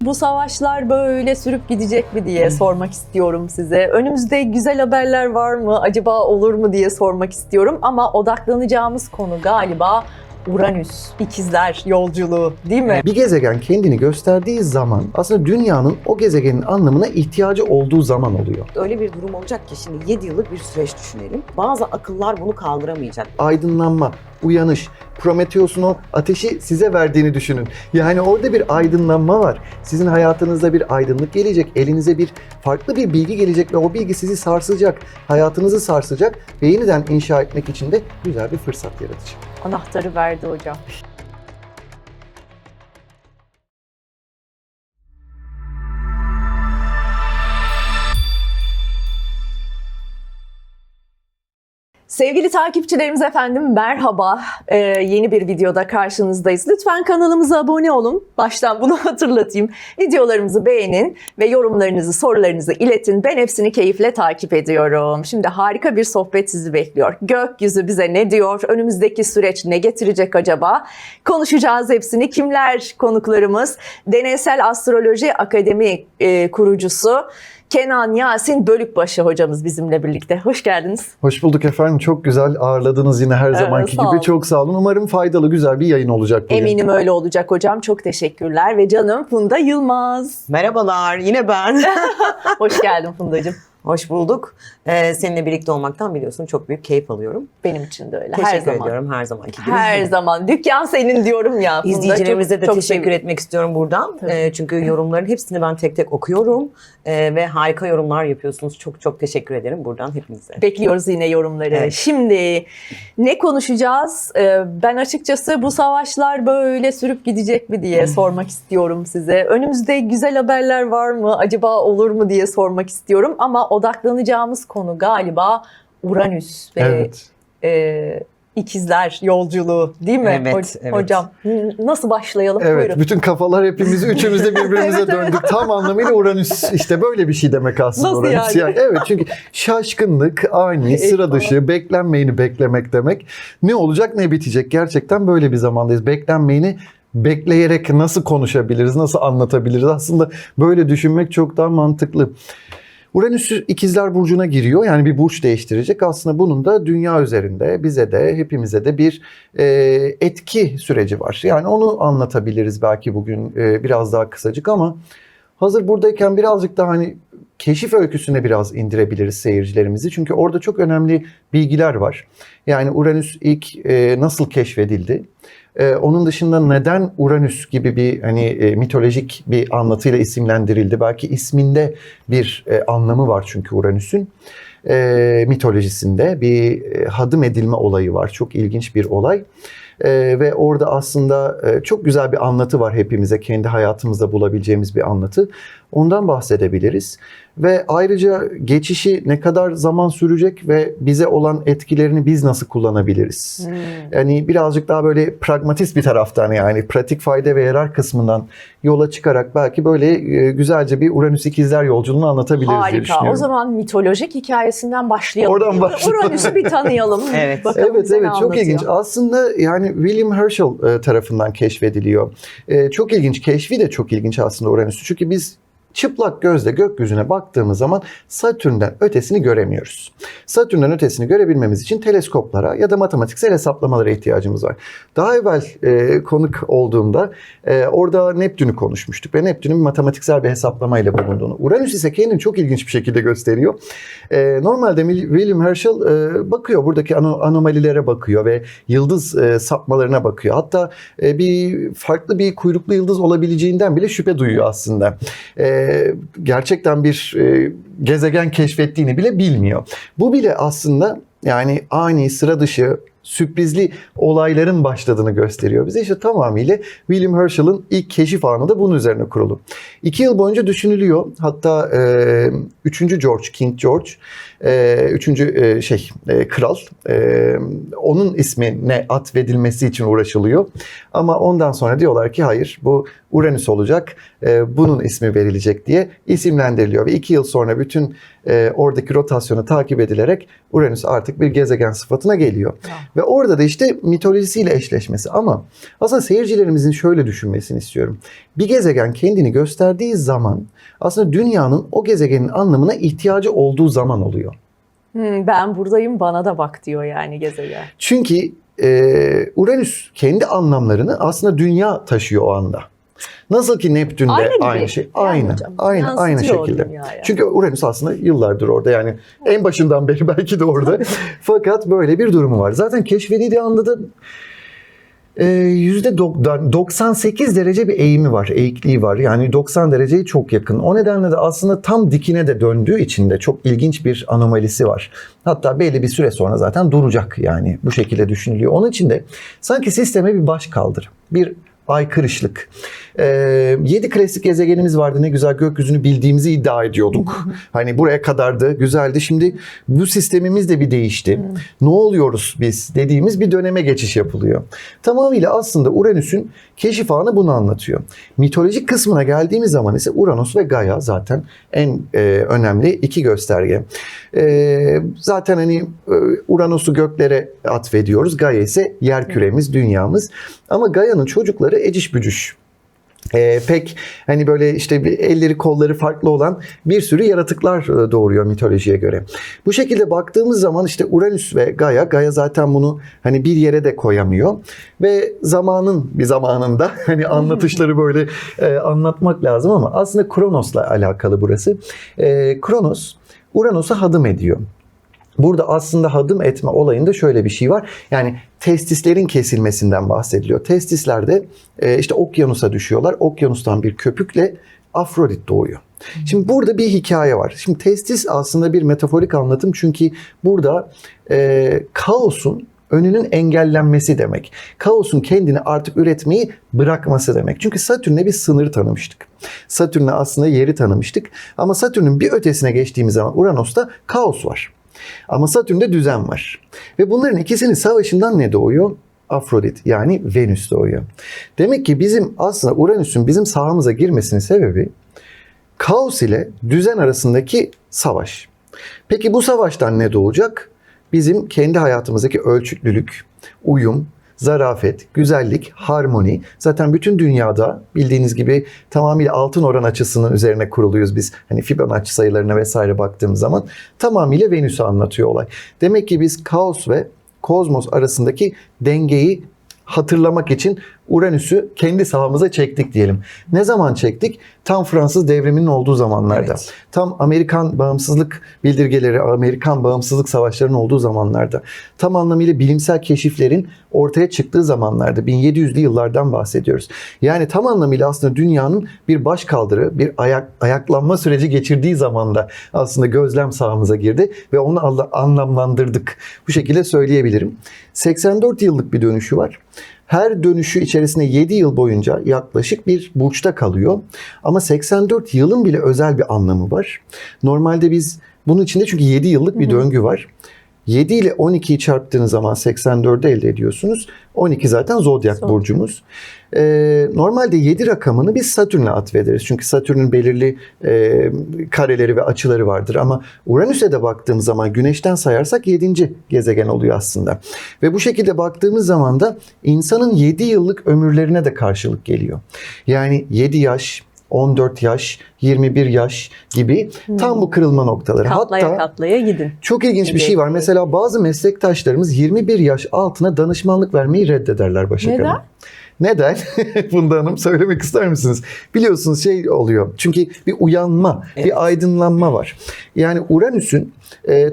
Bu savaşlar böyle sürüp gidecek mi diye sormak istiyorum size. Önümüzde güzel haberler var mı? Acaba olur mu diye sormak istiyorum. Ama odaklanacağımız konu galiba Uranüs, ikizler yolculuğu, değil mi? Bir gezegen kendini gösterdiği zaman aslında dünyanın o gezegenin anlamına ihtiyacı olduğu zaman oluyor. Öyle bir durum olacak ki şimdi 7 yıllık bir süreç düşünelim. Bazı akıllar bunu kaldıramayacak. Aydınlanma, uyanış, Prometheus'un o ateşi size verdiğini düşünün. Yani orada bir aydınlanma var. Sizin hayatınızda bir aydınlık gelecek, elinize bir farklı bir bilgi gelecek ve o bilgi sizi sarsacak, hayatınızı sarsacak ve yeniden inşa etmek için de güzel bir fırsat yaratacak. Anahtarı verdi hocam. Sevgili takipçilerimiz efendim merhaba. Yeni bir videoda karşınızdayız. Lütfen kanalımıza abone olun. Baştan bunu hatırlatayım. Videolarımızı beğenin ve yorumlarınızı, sorularınızı iletin. Ben hepsini keyifle takip ediyorum. Şimdi harika bir sohbet sizi bekliyor. Gökyüzü bize ne diyor? Önümüzdeki süreç ne getirecek acaba? Konuşacağız hepsini. Kimler konuklarımız? Deneysel Astroloji Akademi kurucusu Kenan Yasin Bölükbaşı hocamız bizimle birlikte. Hoş geldiniz. Hoş bulduk efendim. Çok güzel ağırladınız yine her zamanki sağ olun. gibi. Çok sağ olun. Umarım faydalı, güzel bir yayın olacak bugün. Eminim öyle olacak hocam. Çok teşekkürler. Ve canım Funda Yılmaz. Merhabalar, yine ben. Hoş geldin Fundacığım. Hoş bulduk. Seninle birlikte olmaktan biliyorsun çok büyük keyif alıyorum. Benim için de öyle. Teşekkür ediyorum her zamanki gibi. Her zaman. Dükkan senin diyorum ya. Funda. İzleyicilerimize de Çok teşekkür sevindim. etmek istiyorum buradan. Çünkü yorumların hepsini ben tek tek okuyorum. Ve harika yorumlar yapıyorsunuz. Çok çok teşekkür ederim buradan hepinize. Bekliyoruz yine yorumları. Evet. Şimdi ne konuşacağız? Ben açıkçası bu savaşlar böyle sürüp gidecek mi diye sormak istiyorum size. Önümüzde güzel haberler var mı? Acaba olur mu diye sormak istiyorum. Ama odaklanacağımız konu galiba Uranüs ve Evet. ikizler yolculuğu, değil mi Evet, evet. hocam? Nasıl başlayalım? Evet, Buyurun. bütün kafalar hepimiz üçümüz de birbirimize Evet, döndük. Tam anlamıyla Uranüs işte böyle bir şey demek aslında. Nasıl Uranüs. yani? Evet, çünkü şaşkınlık, ani, sıra dışı, beklenmeyeni beklemek demek. Ne olacak ne bitecek? Gerçekten böyle bir zamandayız. Beklenmeyeni bekleyerek nasıl konuşabiliriz, nasıl anlatabiliriz? Aslında böyle düşünmek çok daha mantıklı. Uranüs ikizler burcuna giriyor. Yani bir burç değiştirecek. Aslında bunun da dünya üzerinde bize de hepimize de bir etki süreci var. Yani onu anlatabiliriz belki bugün biraz daha kısacık ama hazır buradayken birazcık daha hani keşif öyküsüne biraz indirebiliriz seyircilerimizi. Çünkü orada çok önemli bilgiler var. Yani Uranüs ilk nasıl keşfedildi? Onun dışında neden Uranüs gibi bir hani mitolojik bir anlatıyla isimlendirildi? Belki isminde bir anlamı var çünkü Uranüs'ün mitolojisinde bir hadım edilme olayı var. Çok ilginç bir olay. Ve orada aslında çok güzel bir anlatı var hepimize. Kendi hayatımızda bulabileceğimiz bir anlatı. Ondan bahsedebiliriz. Ve ayrıca geçişi ne kadar zaman sürecek ve bize olan etkilerini biz nasıl kullanabiliriz? Yani birazcık daha böyle pragmatist bir taraftan yani pratik fayda ve yarar kısmından yola çıkarak belki böyle güzelce bir Uranüs ikizler yolculuğunu anlatabiliriz diye Harika. düşünüyorum. O zaman mitolojik hikayesinden başlayalım. Oradan başlayalım. Uranüs'ü bir tanıyalım. Evet. Bakalım Evet bize ne çok anlatıyor. ilginç. Aslında yani William Herschel tarafından keşfediliyor. Çok ilginç. Keşfi de çok ilginç aslında Uranüs'ü. Çünkü biz çıplak gözle gökyüzüne baktığımız zaman Satürn'den ötesini göremiyoruz. Satürn'den ötesini görebilmemiz için teleskoplara ya da matematiksel hesaplamalara ihtiyacımız var. Daha evvel konuk olduğumda orada Neptün'ü konuşmuştuk ve Neptün'ün matematiksel bir hesaplamayla bulunduğunu. Uranüs ise kendini çok ilginç bir şekilde gösteriyor. Normalde William Herschel bakıyor, buradaki anomalilere bakıyor ve yıldız sapmalarına bakıyor. Hatta bir farklı bir kuyruklu yıldız olabileceğinden bile şüphe duyuyor aslında. Gerçekten bir gezegen keşfettiğini bile bilmiyor. Bu bile aslında yani ani, sıra dışı, sürprizli olayların başladığını gösteriyor bize. İşte tamamıyla William Herschel'ın ilk keşif anı da bunun üzerine kurulu. 2 yıl boyunca düşünülüyor. Hatta 3. George, King George, 3. kral, onun ismine atfedilmesi için uğraşılıyor. Ama ondan sonra diyorlar ki hayır, bu Uranüs olacak. Bunun ismi verilecek diye isimlendiriliyor. Ve 2 yıl sonra bütün oradaki rotasyonu takip edilerek Uranüs artık bir gezegen sıfatına geliyor. Ve orada da işte mitolojisiyle eşleşmesi. Ama aslında seyircilerimizin şöyle düşünmesini istiyorum. Bir gezegen kendini gösterdiği zaman aslında dünyanın o gezegenin anlamına ihtiyacı olduğu zaman oluyor. Ben buradayım, bana da bak diyor yani gezegen. Çünkü Uranüs kendi anlamlarını aslında dünya taşıyor o anda. Nasıl ki Neptün'de aynı şey. Aynı şekilde. Çünkü Uranüs aslında yıllardır orada, yani en başından beri belki de orada. Fakat böyle bir durumu var. Zaten keşfedildiği anda da %98 derece bir eğimi var, eğikliği var. Yani 90 dereceye çok yakın. O nedenle de aslında tam dikine de döndüğü için de çok ilginç bir anomalisi var. Hatta belli bir süre sonra zaten duracak, yani bu şekilde düşünülüyor. Onun için de sanki sisteme bir baş kaldırı, bir aykırışlık. 7 klasik gezegenimiz vardı. Ne güzel gökyüzünü bildiğimizi iddia ediyorduk. Hani buraya kadardı, güzeldi. Şimdi bu sistemimiz de bir değişti. Ne oluyoruz biz dediğimiz bir döneme geçiş yapılıyor. Tamamıyla aslında Uranüs'ün keşif anı bunu anlatıyor. Mitolojik kısmına geldiğimiz zaman ise Uranüs ve Gaia zaten en önemli iki gösterge. Zaten hani Uranüs'ü göklere atfediyoruz. Gaia ise yer küremiz, dünyamız. Ama Gaia'nın çocukları eciş bücüş. Pek hani böyle işte elleri kolları farklı olan bir sürü yaratıklar doğuruyor mitolojiye göre. Bu şekilde baktığımız zaman işte Uranüs ve Gaia zaten bunu hani bir yere de koyamıyor ve zamanın bir zamanında hani anlatışları böyle anlatmak lazım ama aslında Kronos'la alakalı burası. Kronos Uranüs'e hadım ediyor. Burada aslında hadım etme olayında şöyle bir şey var. Yani testislerin kesilmesinden bahsediliyor. Testisler de işte okyanusa düşüyorlar. Okyanustan bir köpükle Afrodit doğuyor. Şimdi burada bir hikaye var. Şimdi testis aslında bir metaforik anlatım. Çünkü burada kaosun önünün engellenmesi demek. Kaosun kendini artık üretmeyi bırakması demek. Çünkü Satürn'e bir sınır tanımıştık. Satürn'e aslında yeri tanımıştık. Ama Satürn'ün bir ötesine geçtiğimiz zaman Uranüs'ta kaos var. Ama Satürn'de düzen var. Ve bunların ikisinin savaşından ne doğuyor? Afrodit, yani Venüs doğuyor. Demek ki bizim aslında Uranüs'ün bizim sahamıza girmesinin sebebi kaos ile düzen arasındaki savaş. Peki bu savaştan ne doğacak? Bizim kendi hayatımızdaki ölçütlülük, uyum, zarafet, güzellik, harmoni. Zaten bütün dünyada bildiğiniz gibi tamamıyla altın oran açısının üzerine kuruluyuz biz. Hani Fibonacci sayılarına vesaire baktığımız zaman tamamıyla Venüs'ü anlatıyor olay. Demek ki biz kaos ve kozmos arasındaki dengeyi hatırlamak için Uranüs'ü kendi sahamıza çektik diyelim. Ne zaman çektik? Tam Fransız devriminin olduğu zamanlarda. Evet. Tam Amerikan bağımsızlık bildirgeleri, Amerikan bağımsızlık savaşlarının olduğu zamanlarda. Tam anlamıyla bilimsel keşiflerin ortaya çıktığı zamanlarda. 1700'lü yıllardan bahsediyoruz. Yani tam anlamıyla aslında dünyanın bir başkaldırı, bir ayaklanma süreci geçirdiği zamanda aslında gözlem sahamıza girdi ve onu anlamlandırdık. Bu şekilde söyleyebilirim. 84 yıllık bir dönüşü var. Her dönüşü içerisinde 7 yıl boyunca yaklaşık bir burçta kalıyor. Ama 84 yılın bile özel bir anlamı var. Normalde biz bunun içinde çünkü 7 yıllık bir döngü var. 7 ile 12'yi çarptığınız zaman 84'ü elde ediyorsunuz. 12 zaten zodyak burcumuz. Normalde 7 rakamını biz Satürn'e atfederiz. Çünkü Satürn'ün belirli kareleri ve açıları vardır. Ama Uranüs'e de baktığımız zaman Güneş'ten sayarsak 7. gezegen oluyor aslında. Ve bu şekilde baktığımız zaman da insanın 7 yıllık ömürlerine de karşılık geliyor. Yani 7 yaş, 14 yaş, 21 yaş gibi tam bu kırılma noktaları. Katlaya katlaya gidin. Çok ilginç bir şey var. Mesela bazı meslektaşlarımız 21 yaş altına danışmanlık vermeyi reddederler Başak Hanım. Neden? Neden? Funda Hanım söylemek ister misiniz? Biliyorsunuz şey oluyor. Çünkü bir uyanma, bir aydınlanma var. Yani Uranüs'ün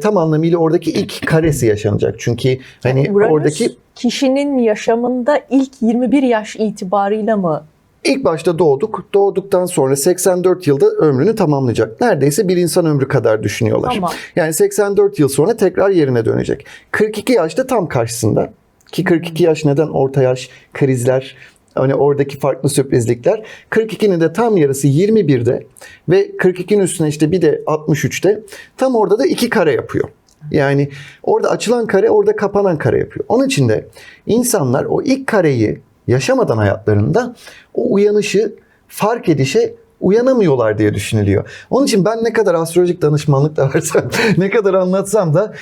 tam anlamıyla oradaki ilk karesi yaşanacak. Çünkü hani Uranüs, oradaki kişinin yaşamında ilk 21 yaş itibarıyla mı? İlk başta doğduk. Doğduktan sonra 84 yılda ömrünü tamamlayacak. Neredeyse bir insan ömrü kadar düşünüyorlar. Tamam. Yani 84 yıl sonra tekrar yerine dönecek. 42 yaşta tam karşısında. Ki 42 yaş neden? Orta yaş, krizler, hani oradaki farklı sürprizlikler. 42'nin de tam yarısı 21'de ve 42'nin üstüne işte bir de 63'te. Tam orada da 2 kare yapıyor. Yani orada açılan kare, orada kapanan kare yapıyor. Onun için de insanlar o ilk kareyi yaşamadan hayatlarında o uyanışı fark edişe uyanamıyorlar diye düşünülüyor. Onun için ben ne kadar astrolojik danışmanlık da versem, ne kadar anlatsam da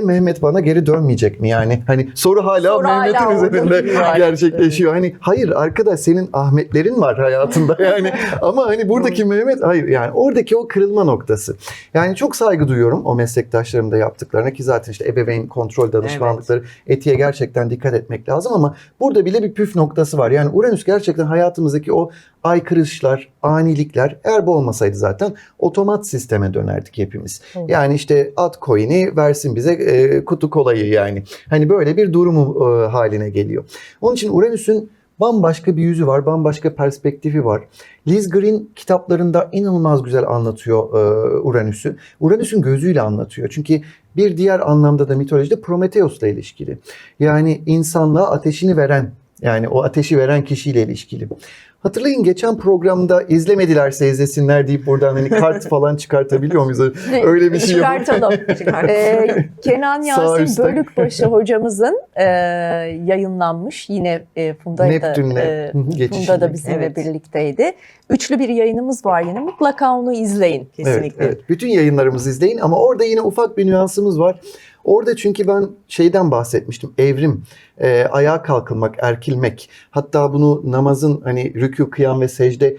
Mehmet bana geri dönmeyecek mi yani? Hani soru hala Mehmet'in hala üzerinde orada. gerçekleşiyor. Hani hayır arkadaş, senin Ahmetlerin var hayatında yani, ama hani buradaki Mehmet, hayır yani oradaki o kırılma noktası. Yani çok saygı duyuyorum o meslektaşlarım da yaptıklarına, ki zaten işte ebeveyn kontrol danışmanlıkları, etiğe gerçekten dikkat etmek lazım, ama burada bile bir püf noktası var. Yani Uranüs gerçekten hayatımızdaki o aykırışlar, anilikler, eğer bu olmasaydı zaten otomat sisteme dönerdik hepimiz. Yani işte at coin'i versin bize kutu kolayı yani. Hani böyle bir durumu haline geliyor. Onun için Uranüs'ün bambaşka bir yüzü var, bambaşka perspektifi var. Liz Green kitaplarında inanılmaz güzel anlatıyor Uranüs'ü. Uranüs'ün gözüyle anlatıyor. Çünkü bir diğer anlamda da mitolojide Prometheus'la ilişkili. Yani insanlığa ateşini veren, yani o ateşi veren kişiyle ilişkili. Hatırlayın, geçen programda izlemedilerse izlesinler deyip buradan hani kart falan çıkartabiliyor muyuz? Öyle bir şey yok. Çıkartalım. Kenan Sağ Yasin üstte. Bölükbaşı hocamızın yayınlanmış, yine Funda'da Neptün'le geçişi. Funda da bizimle Evet. birlikteydi. Üçlü bir yayınımız var yine. Mutlaka onu izleyin. Kesinlikle. Evet, evet. Bütün yayınlarımızı izleyin, ama orada yine ufak bir nüansımız var. Orada çünkü ben şeyden bahsetmiştim. Evrim, ayağa kalkılmak, erkilmek. Hatta bunu namazın hani rükû, kıyam ve secde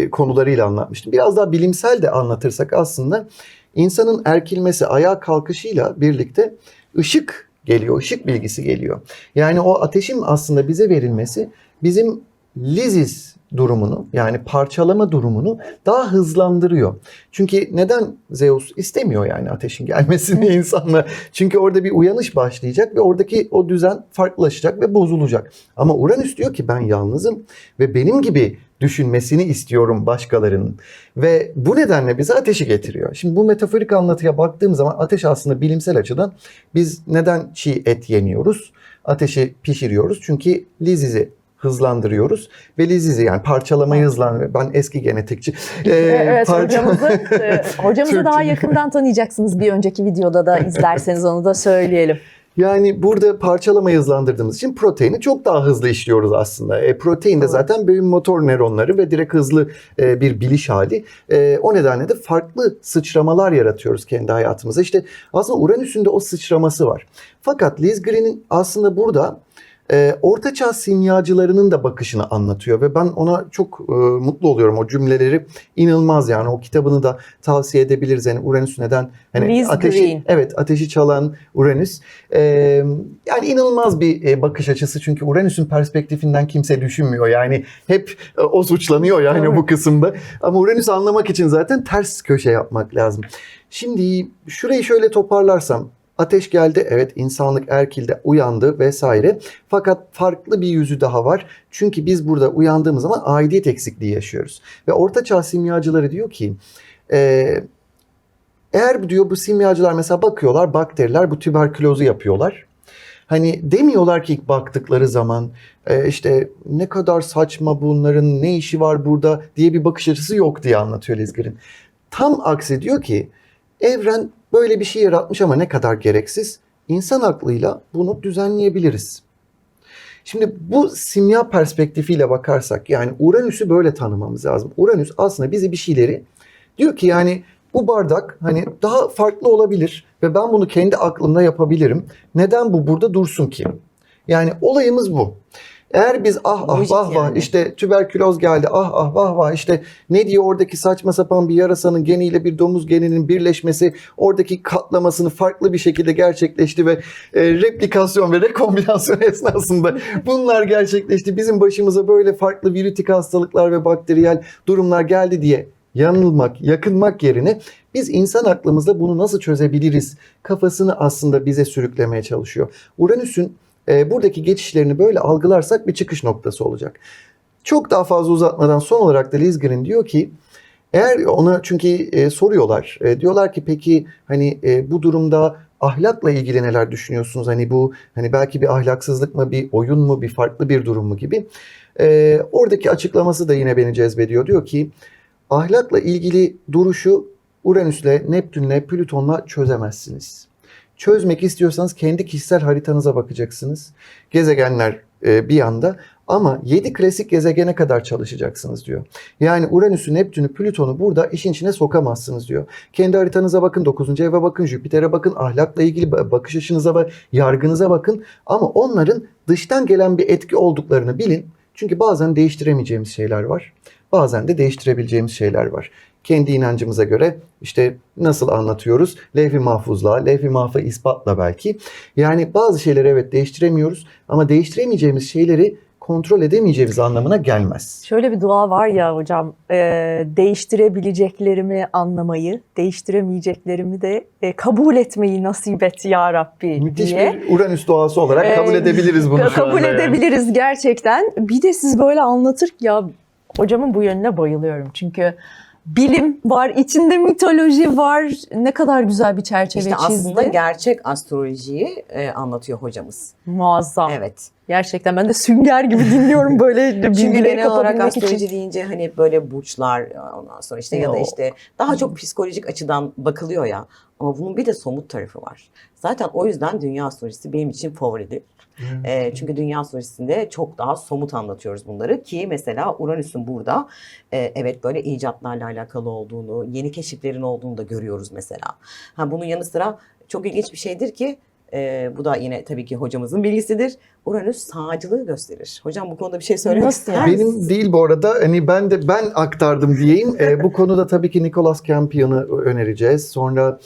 konularıyla anlatmıştım. Biraz daha bilimsel de anlatırsak aslında insanın erkilmesi, ayağa kalkışıyla birlikte ışık geliyor, ışık bilgisi geliyor. Yani o ateşin aslında bize verilmesi bizim lizis durumunu, yani parçalama durumunu daha hızlandırıyor. Çünkü neden Zeus istemiyor yani ateşin gelmesini insanla? Çünkü orada bir uyanış başlayacak ve oradaki o düzen farklılaşacak ve bozulacak. Ama Uranüs diyor ki ben yalnızım ve benim gibi düşünmesini istiyorum başkalarının. Ve bu nedenle bize ateşi getiriyor. Şimdi bu metaforik anlatıya baktığım zaman ateş aslında bilimsel açıdan, biz neden çiğ et yemiyoruz? Ateşi pişiriyoruz çünkü lizizi hızlandırıyoruz ve lizizi, yani parçalamayı hızlandırıyor. Ben eski genetikçi. Evet, Parça- hocamızı daha Türkçe. yakından tanıyacaksınız bir önceki videoda da izlerseniz, onu da söyleyelim. Yani burada parçalamayı hızlandırdığımız için proteini çok daha hızlı işliyoruz aslında. Protein de zaten beyin motor nöronları ve direkt hızlı bir biliş hali. O nedenle de farklı sıçramalar yaratıyoruz kendi hayatımıza. İşte aslında Uranüs'ün de o sıçraması var. Fakat Liz Green'in aslında burada Ortaçağ simyacılarının da bakışını anlatıyor ve ben ona çok mutlu oluyorum. O cümleleri inanılmaz, yani o kitabını da tavsiye edebiliriz. Yani Uranüs neden? Hani Liz ateşi, Green. evet, ateşi çalan Uranüs. Yani inanılmaz bir bakış açısı, çünkü Uranüs'ün perspektifinden kimse düşünmüyor. Yani hep o suçlanıyor yani Evet. bu kısımda. Ama Uranüs'ü anlamak için zaten ters köşe yapmak lazım. Şimdi şurayı şöyle toparlarsam, ateş geldi, evet, insanlık erkilde uyandı vesaire. Fakat farklı bir yüzü daha var. Çünkü biz burada uyandığımız zaman aidiyet eksikliği yaşıyoruz. Ve Ortaçağ simyacıları diyor ki, eğer diyor bu simyacılar mesela bakıyorlar, bakteriler bu tüberkülozu yapıyorlar. Hani demiyorlar ki ilk baktıkları zaman işte ne kadar saçma, bunların ne işi var burada diye bir bakış açısı yok diye anlatıyor Liz Green. Tam aksi diyor ki, evren böyle bir şey yaratmış ama ne kadar gereksiz. İnsan aklıyla bunu düzenleyebiliriz. Şimdi bu simya perspektifiyle bakarsak, yani Uranüs'ü böyle tanımamız lazım. Uranüs aslında bize bir şeyleri diyor ki, yani bu bardak hani daha farklı olabilir ve ben bunu kendi aklımda yapabilirim. Neden bu burada dursun ki? Yani olayımız bu. Eğer biz ah ah Lojik vah vah yani. işte tüberküloz geldi, ah ah vah vah işte ne diyor oradaki saçma sapan bir yarasanın geniyle bir domuz geninin birleşmesi oradaki katlamasını farklı bir şekilde gerçekleşti ve replikasyon ve rekombinasyon esnasında bunlar gerçekleşti. Bizim başımıza böyle farklı virütik hastalıklar ve bakteriyel durumlar geldi diye yanılmak, yakınmak yerine biz insan aklımızda bunu nasıl çözebiliriz kafasını aslında bize sürüklemeye çalışıyor. Uranüs'ün buradaki geçişlerini böyle algılarsak bir çıkış noktası olacak. Çok daha fazla uzatmadan son olarak da Liz Green diyor ki, eğer ona çünkü soruyorlar, diyorlar ki peki hani bu durumda ahlakla ilgili neler düşünüyorsunuz? Hani bu hani belki bir ahlaksızlık mı, bir oyun mu, bir farklı bir durum mu gibi. Oradaki açıklaması da yine beni cezbediyor. Diyor ki, ahlakla ilgili duruşu Uranüs'le, Neptün'le, Plüton'la çözemezsiniz. Çözmek istiyorsanız kendi kişisel haritanıza bakacaksınız. Gezegenler bir yanda, Ama 7 klasik gezegene kadar çalışacaksınız diyor. Yani Uranüs'ü, Neptün'ü, Plüton'u burada işin içine sokamazsınız diyor. Kendi haritanıza bakın, 9. eve bakın, Jüpiter'e bakın, ahlakla ilgili bakış açınıza ve yargınıza bakın. Ama onların dıştan gelen bir etki olduklarını bilin. Çünkü bazen değiştiremeyeceğimiz şeyler var. Bazen de değiştirebileceğimiz şeyler var. Kendi inancımıza göre işte nasıl anlatıyoruz? Levh-i mahfuzla, levh-i mahfuz ispatla belki. Yani bazı şeyleri evet değiştiremiyoruz ama değiştiremeyeceğimiz şeyleri kontrol edemeyeceğimiz anlamına gelmez. Şöyle bir dua var ya hocam, değiştirebileceklerimi anlamayı, değiştiremeyeceklerimi de kabul etmeyi nasip et ya Rabbi Müthiş diye. bir Uranüs duası olarak kabul edebiliriz bunu. şu Kabul anda yani. edebiliriz gerçekten. Bir de siz böyle anlatır ya, hocamın bu yönüne bayılıyorum. Çünkü bilim var, içinde mitoloji var. Ne kadar güzel bir çerçeve İşte çizdi. aslında gerçek astrolojiyi anlatıyor hocamız. Muazzam. Evet. Gerçekten ben de sünger gibi dinliyorum böyle Çünkü bilgileri genel olarak kapabilmek için. astroloji deyince hani böyle burçlar, ondan sonra işte ya da Yo. işte daha çok psikolojik açıdan bakılıyor ya. Ama bunun bir de somut tarafı var. Zaten o yüzden dünya astrolojisi benim için favoridir. Çünkü dünya astrolojisinde çok daha somut anlatıyoruz bunları ki mesela Uranüs'ün burada evet böyle icatlarla alakalı olduğunu, yeni keşiflerin olduğunu da görüyoruz mesela. Bunun yanı sıra çok ilginç bir şeydir ki bu da yine tabii ki hocamızın bilgisidir. Uranüs sağcılığı gösterir. Hocam bu konuda bir şey söylemek Nasıl ister yani? misiniz? Benim değil bu arada. Hani ben aktardım diyeyim. Bu konuda tabii ki Nicholas Campion'ı önereceğiz. Sonra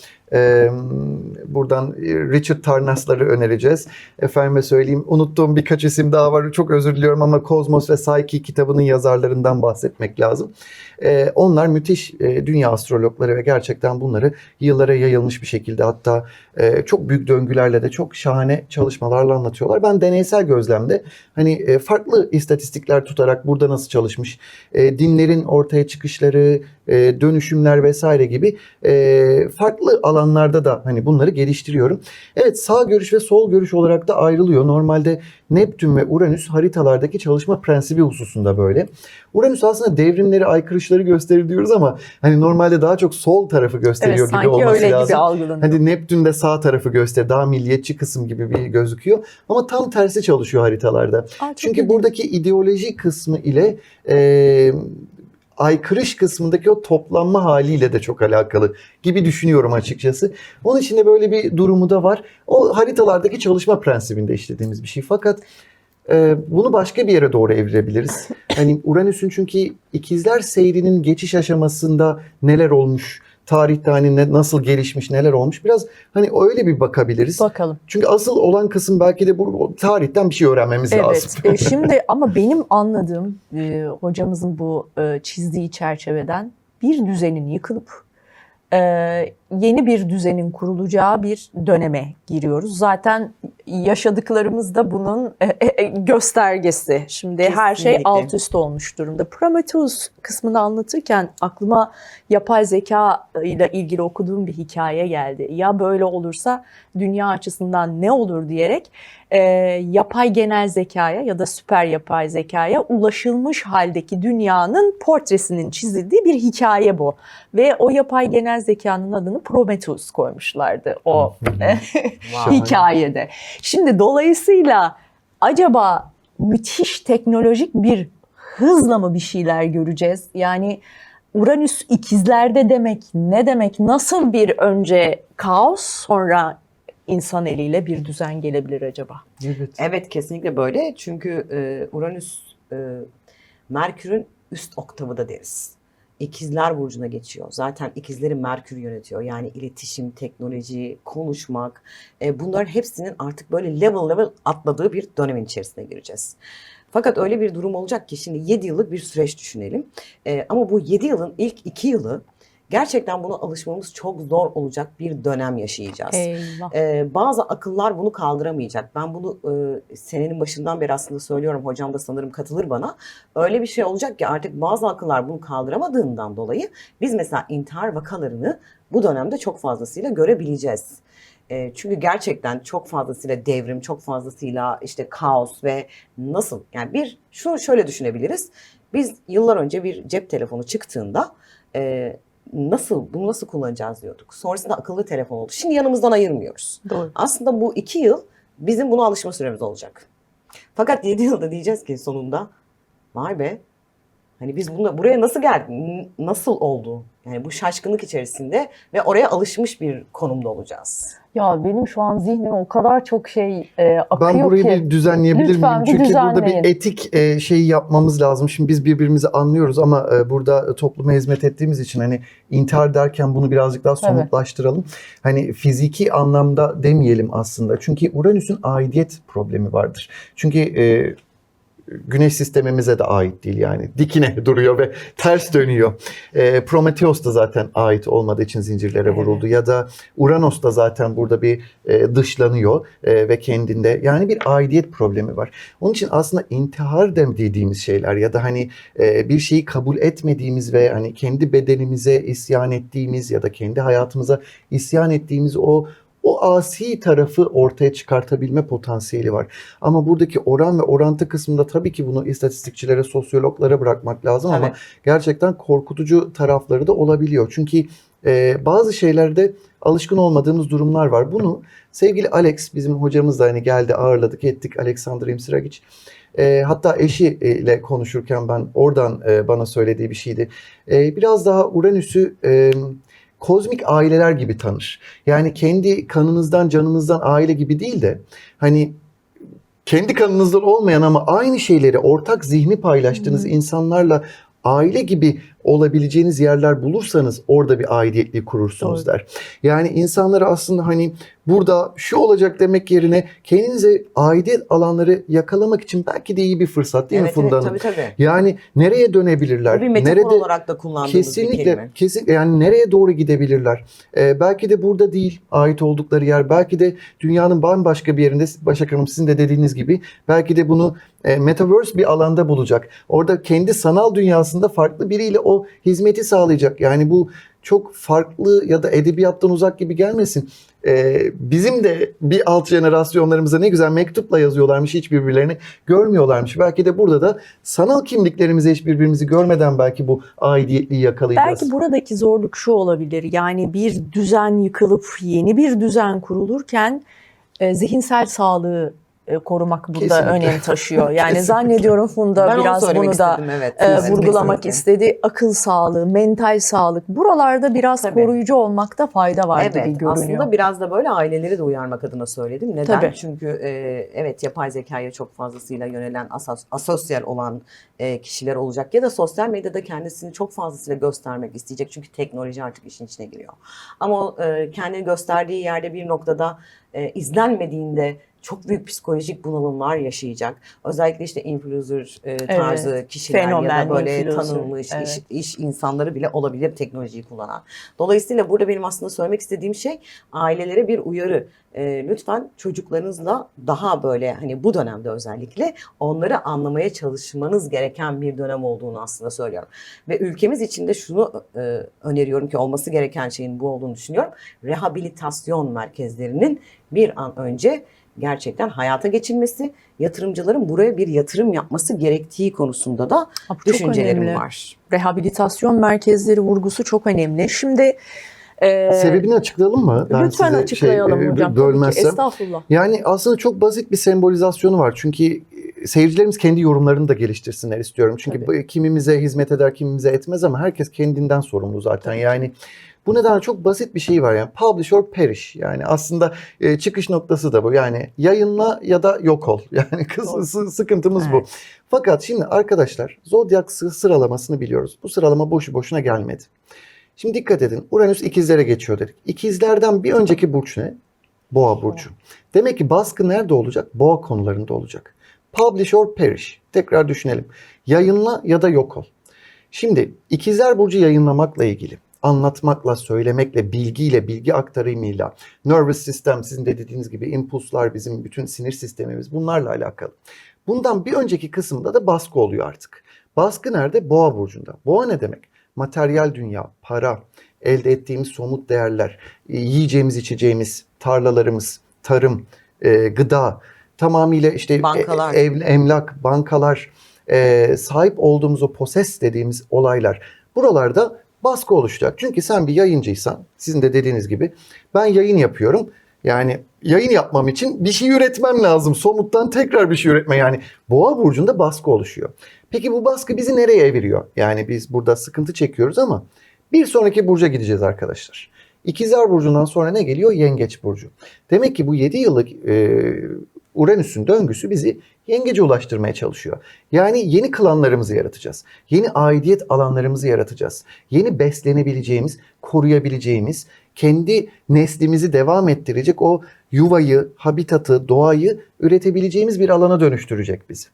buradan Richard Tarnas'ları önereceğiz. Efendime söyleyeyim, unuttuğum birkaç isim daha var. Çok özür diliyorum ama Kozmos ve Psyche kitabının yazarlarından bahsetmek lazım. Onlar müthiş dünya astrologları ve gerçekten bunları yıllara yayılmış bir şekilde, hatta çok büyük döngülerle de çok şahane çalışmalarla anlatıyorlar. Ben deneysel gözlemde hani farklı istatistikler tutarak burada nasıl çalışmış, dinlerin ortaya çıkışları, dönüşümler vesaire gibi farklı alanlarda da hani bunları geliştiriyorum. Evet, sağ görüş ve sol görüş olarak da ayrılıyor. Normalde Neptün ve Uranüs haritalardaki çalışma prensibi hususunda böyle. Uranüs aslında devrimleri, aykırışları gösterir diyoruz ama hani normalde daha çok sol tarafı gösteriyor Evet, gibi sanki olması öyle lazım. gibi algılanıyor. Hani Neptün de sağ tarafı gösterir, daha milliyetçi kısım gibi bir gözüküyor. Ama tam tersi çalışıyor haritalarda. Çok Çünkü ilginç. buradaki ideoloji kısmı ile aykırış kısmındaki o toplanma haliyle de çok alakalı gibi düşünüyorum açıkçası. Onun için de böyle bir durumu da var. O haritalardaki çalışma prensibinde işlediğimiz bir şey. Fakat bunu başka bir yere doğru evirebiliriz. Hani Uranüs'ün çünkü ikizler seyrinin geçiş aşamasında neler olmuş, tarihte hani nasıl gelişmiş, neler olmuş, biraz hani öyle bir bakabiliriz. Bakalım. Çünkü asıl olan kısım belki de bu tarihten bir şey öğrenmemiz lazım. Evet. Şimdi ama benim anladığım hocamızın bu çizdiği çerçeveden bir düzenin yıkılıp yeni bir düzenin kurulacağı bir döneme giriyoruz. Zaten yaşadıklarımız da bunun göstergesi. Şimdi her şey Kesinlikle. alt üst olmuş durumda. Prometheus kısmını anlatırken aklıma yapay zeka ile ilgili okuduğum bir hikaye geldi. Ya böyle olursa dünya açısından ne olur diyerek yapay genel zekaya ya da süper yapay zekaya ulaşılmış haldeki dünyanın portresinin çizildiği bir hikaye bu. Ve o yapay genel zekanın adını Prometheus koymuşlardı o hikayede. Şimdi dolayısıyla acaba müthiş teknolojik bir hızla mı bir şeyler göreceğiz? Yani Uranüs ikizlerde demek ne demek? Nasıl bir önce kaos sonra insan eliyle bir düzen gelebilir acaba? Evet. Evet, kesinlikle böyle. Çünkü Uranüs Merkür'ün üst oktavı da deriz. İkizler burcuna geçiyor. Zaten ikizleri Merkür yönetiyor. Yani iletişim, teknoloji, konuşmak, bunların hepsinin artık böyle level level atladığı bir dönemin içerisine gireceğiz. Fakat öyle bir durum olacak ki şimdi 7 yıllık bir süreç düşünelim. Ama bu 7 yılın ilk 2 yılı gerçekten buna alışmamız çok zor olacak bir dönem yaşayacağız. Eyvah. Bazı akıllar bunu kaldıramayacak. Ben bunu senenin başından beri aslında söylüyorum. Hocam da sanırım katılır bana. Öyle bir şey olacak ki artık bazı akıllar bunu kaldıramadığından dolayı biz mesela intihar vakalarını bu dönemde çok fazlasıyla görebileceğiz. Çünkü gerçekten çok fazlasıyla devrim, çok fazlasıyla işte kaos ve nasıl, yani şöyle düşünebiliriz. Biz yıllar önce bir cep telefonu çıktığında bunu nasıl kullanacağız diyorduk. Sonrasında akıllı telefon oldu. Şimdi yanımızdan ayırmıyoruz. Doğru. Aslında bu 2 yıl bizim buna alışma süremiz olacak. Fakat 7 yılda diyeceğiz ki sonunda vay be, hani biz buraya nasıl geldik? Nasıl oldu? Yani bu şaşkınlık içerisinde ve oraya alışmış bir konumda olacağız. Ya benim şu an zihnime o kadar çok şey akıyor Ben burayı ki. bir düzenleyebilir Lütfen miyim? bir Çünkü burada düzenleyin. bir etik şeyi yapmamız lazım. Şimdi biz birbirimizi anlıyoruz ama burada topluma hizmet ettiğimiz için hani intihar derken bunu birazcık daha somutlaştıralım. Hani fiziki anlamda demeyelim aslında. Çünkü Uranüs'ün aidiyet problemi vardır. Çünkü Güneş sistemimize de ait değil, yani dikine duruyor ve ters dönüyor. Prometheus da zaten ait olmadığı için zincirlere vuruldu. Ya da Uranos da zaten burada bir dışlanıyor ve kendinde, yani bir aidiyet problemi var. Onun için aslında intihar dediğimiz şeyler ya da hani bir şeyi kabul etmediğimiz ve hani kendi bedenimize isyan ettiğimiz ya da kendi hayatımıza isyan ettiğimiz o asi tarafı ortaya çıkartabilme potansiyeli var. Ama buradaki oran ve orantı kısmında tabii ki bunu istatistikçilere, sosyologlara bırakmak lazım ama gerçekten korkutucu tarafları da olabiliyor. Çünkü bazı şeylerde alışkın olmadığımız durumlar var. Bunu sevgili Alex, bizim hocamız da hani geldi, ağırladık ettik, Alexander Imsiragic. Hatta eşiyle konuşurken ben oradan bana söylediği bir şeydi. Biraz daha Uranüs'ü kozmik aileler gibi tanır. Yani kendi kanınızdan, canınızdan aile gibi değil de hani kendi kanınızdan olmayan ama aynı şeyleri ortak zihni paylaştığınız insanlarla aile gibi olabileceğiniz yerler bulursanız orada bir aidiyetliği kurursunuz der. Yani insanlara aslında hani burada şu olacak demek yerine kendinize aidiyet alanları yakalamak için belki de iyi bir fırsat değil mi Funda Hanım? Tabii. Yani nereye dönebilirler? Bu bir metafor Nerede, olarak da kullandığımız bir kelime. Kesinlikle, yani nereye doğru gidebilirler? Belki de burada değil ait oldukları yer. Belki de dünyanın bambaşka bir yerinde, Başak Hanım sizin de dediğiniz gibi, belki de bunu metaverse bir alanda bulacak. Orada kendi sanal dünyasında farklı biriyle o hizmeti sağlayacak. Yani bu çok farklı ya da edebiyattan uzak gibi gelmesin. Bizim de bir alt jenerasyonlarımıza ne güzel mektupla yazıyorlarmış, hiç birbirlerini görmüyorlarmış. Belki de burada da sanal kimliklerimize hiç birbirimizi görmeden belki bu aidiyetliği yakalayacağız. Belki buradaki zorluk şu olabilir. Yani bir düzen yıkılıp yeni bir düzen kurulurken zihinsel sağlığı korumak burada Kesinlikle. önem taşıyor. Yani Kesinlikle. zannediyorum Funda Ben onu biraz söylemek bunu da istedim, evet. vurgulamak Kesinlikle. istedi. Akıl sağlığı, mental sağlık. Buralarda biraz koruyucu olmakta fayda var gibi görünüyor. Aslında biraz da böyle aileleri de uyarmak adına söyledim. Neden? Tabii. Çünkü evet, yapay zekaya çok fazlasıyla yönelen, asosyal olan kişiler olacak ya da sosyal medyada kendisini çok fazlasıyla göstermek isteyecek. Çünkü teknoloji artık işin içine giriyor. Ama kendini gösterdiği yerde bir noktada izlenmediğinde çok büyük psikolojik bunalımlar yaşayacak. Özellikle işte influencer tarzı kişiler Fenomen, ya da böyle influencer. tanınmış iş insanları bile olabilir teknolojiyi kullanan. Dolayısıyla burada benim aslında söylemek istediğim şey, ailelere bir uyarı. Lütfen çocuklarınızla daha böyle hani bu dönemde özellikle onları anlamaya çalışmanız gereken bir dönem olduğunu aslında söylüyorum. Ve ülkemiz için de şunu öneriyorum ki olması gereken şeyin bu olduğunu düşünüyorum. Rehabilitasyon merkezlerinin bir an önce gerçekten hayata geçilmesi, yatırımcıların buraya bir yatırım yapması gerektiği konusunda da Çok düşüncelerim önemli. var. Rehabilitasyon merkezleri vurgusu çok önemli. Şimdi Sebebini açıklayalım mı? Ben lütfen size açıklayalım hocam. Tabii ki. bölmezsem. Estağfurullah. Yani aslında çok basit bir sembolizasyonu var. Çünkü seyircilerimiz kendi yorumlarını da geliştirsinler istiyorum. Çünkü kimimize hizmet eder, kimimize etmez ama herkes kendinden sorumlu zaten. Yani bu nedenle çok basit bir şey var, yani publish or perish. Yani aslında çıkış noktası da bu. Yani yayınla ya da yok ol. Yani sıkıntımız bu. Fakat şimdi arkadaşlar, zodyak sıralamasını biliyoruz. Bu sıralama boşu boşuna gelmedi. Şimdi dikkat edin. Uranüs ikizlere geçiyor dedik. İkizlerden bir önceki burç ne? Boğa burcu. Demek ki baskı nerede olacak? Boğa konularında olacak. Publish or perish. Tekrar düşünelim. Yayınla ya da yok ol. Şimdi ikizler burcu yayınlamakla ilgili, anlatmakla, söylemekle, bilgiyle, bilgi aktarımıyla, nervous system, sizin de dediğiniz gibi impulslar, bizim bütün sinir sistemimiz, bunlarla alakalı. Bundan bir önceki kısımda da baskı oluyor artık. Baskı nerede? Boğa burcunda. Boğa ne demek? Materyal dünya, para, elde ettiğimiz somut değerler, yiyeceğimiz, içeceğimiz, tarlalarımız, tarım, gıda, tamamıyla işte Bankalar. Emlak, bankalar, sahip olduğumuz o poses dediğimiz olaylar. Buralarda baskı oluşacak. Çünkü sen bir yayıncıysan, sizin de dediğiniz gibi, ben yayın yapıyorum. Yani yayın yapmam için bir şey üretmem lazım. Somuttan tekrar bir şey üretme. Yani Boğa burcunda baskı oluşuyor. Peki bu baskı bizi nereye eviriyor? Yani biz burada sıkıntı çekiyoruz ama bir sonraki burca gideceğiz arkadaşlar. İkizler burcundan sonra ne geliyor? Yengeç burcu. Demek ki bu 7 yıllık Uranüs'ün döngüsü bizi yengece ulaştırmaya çalışıyor. Yani yeni klanlarımızı yaratacağız. Yeni aidiyet alanlarımızı yaratacağız. Yeni beslenebileceğimiz, koruyabileceğimiz, kendi neslimizi devam ettirecek o yuvayı, habitatı, doğayı üretebileceğimiz bir alana dönüştürecek bizi.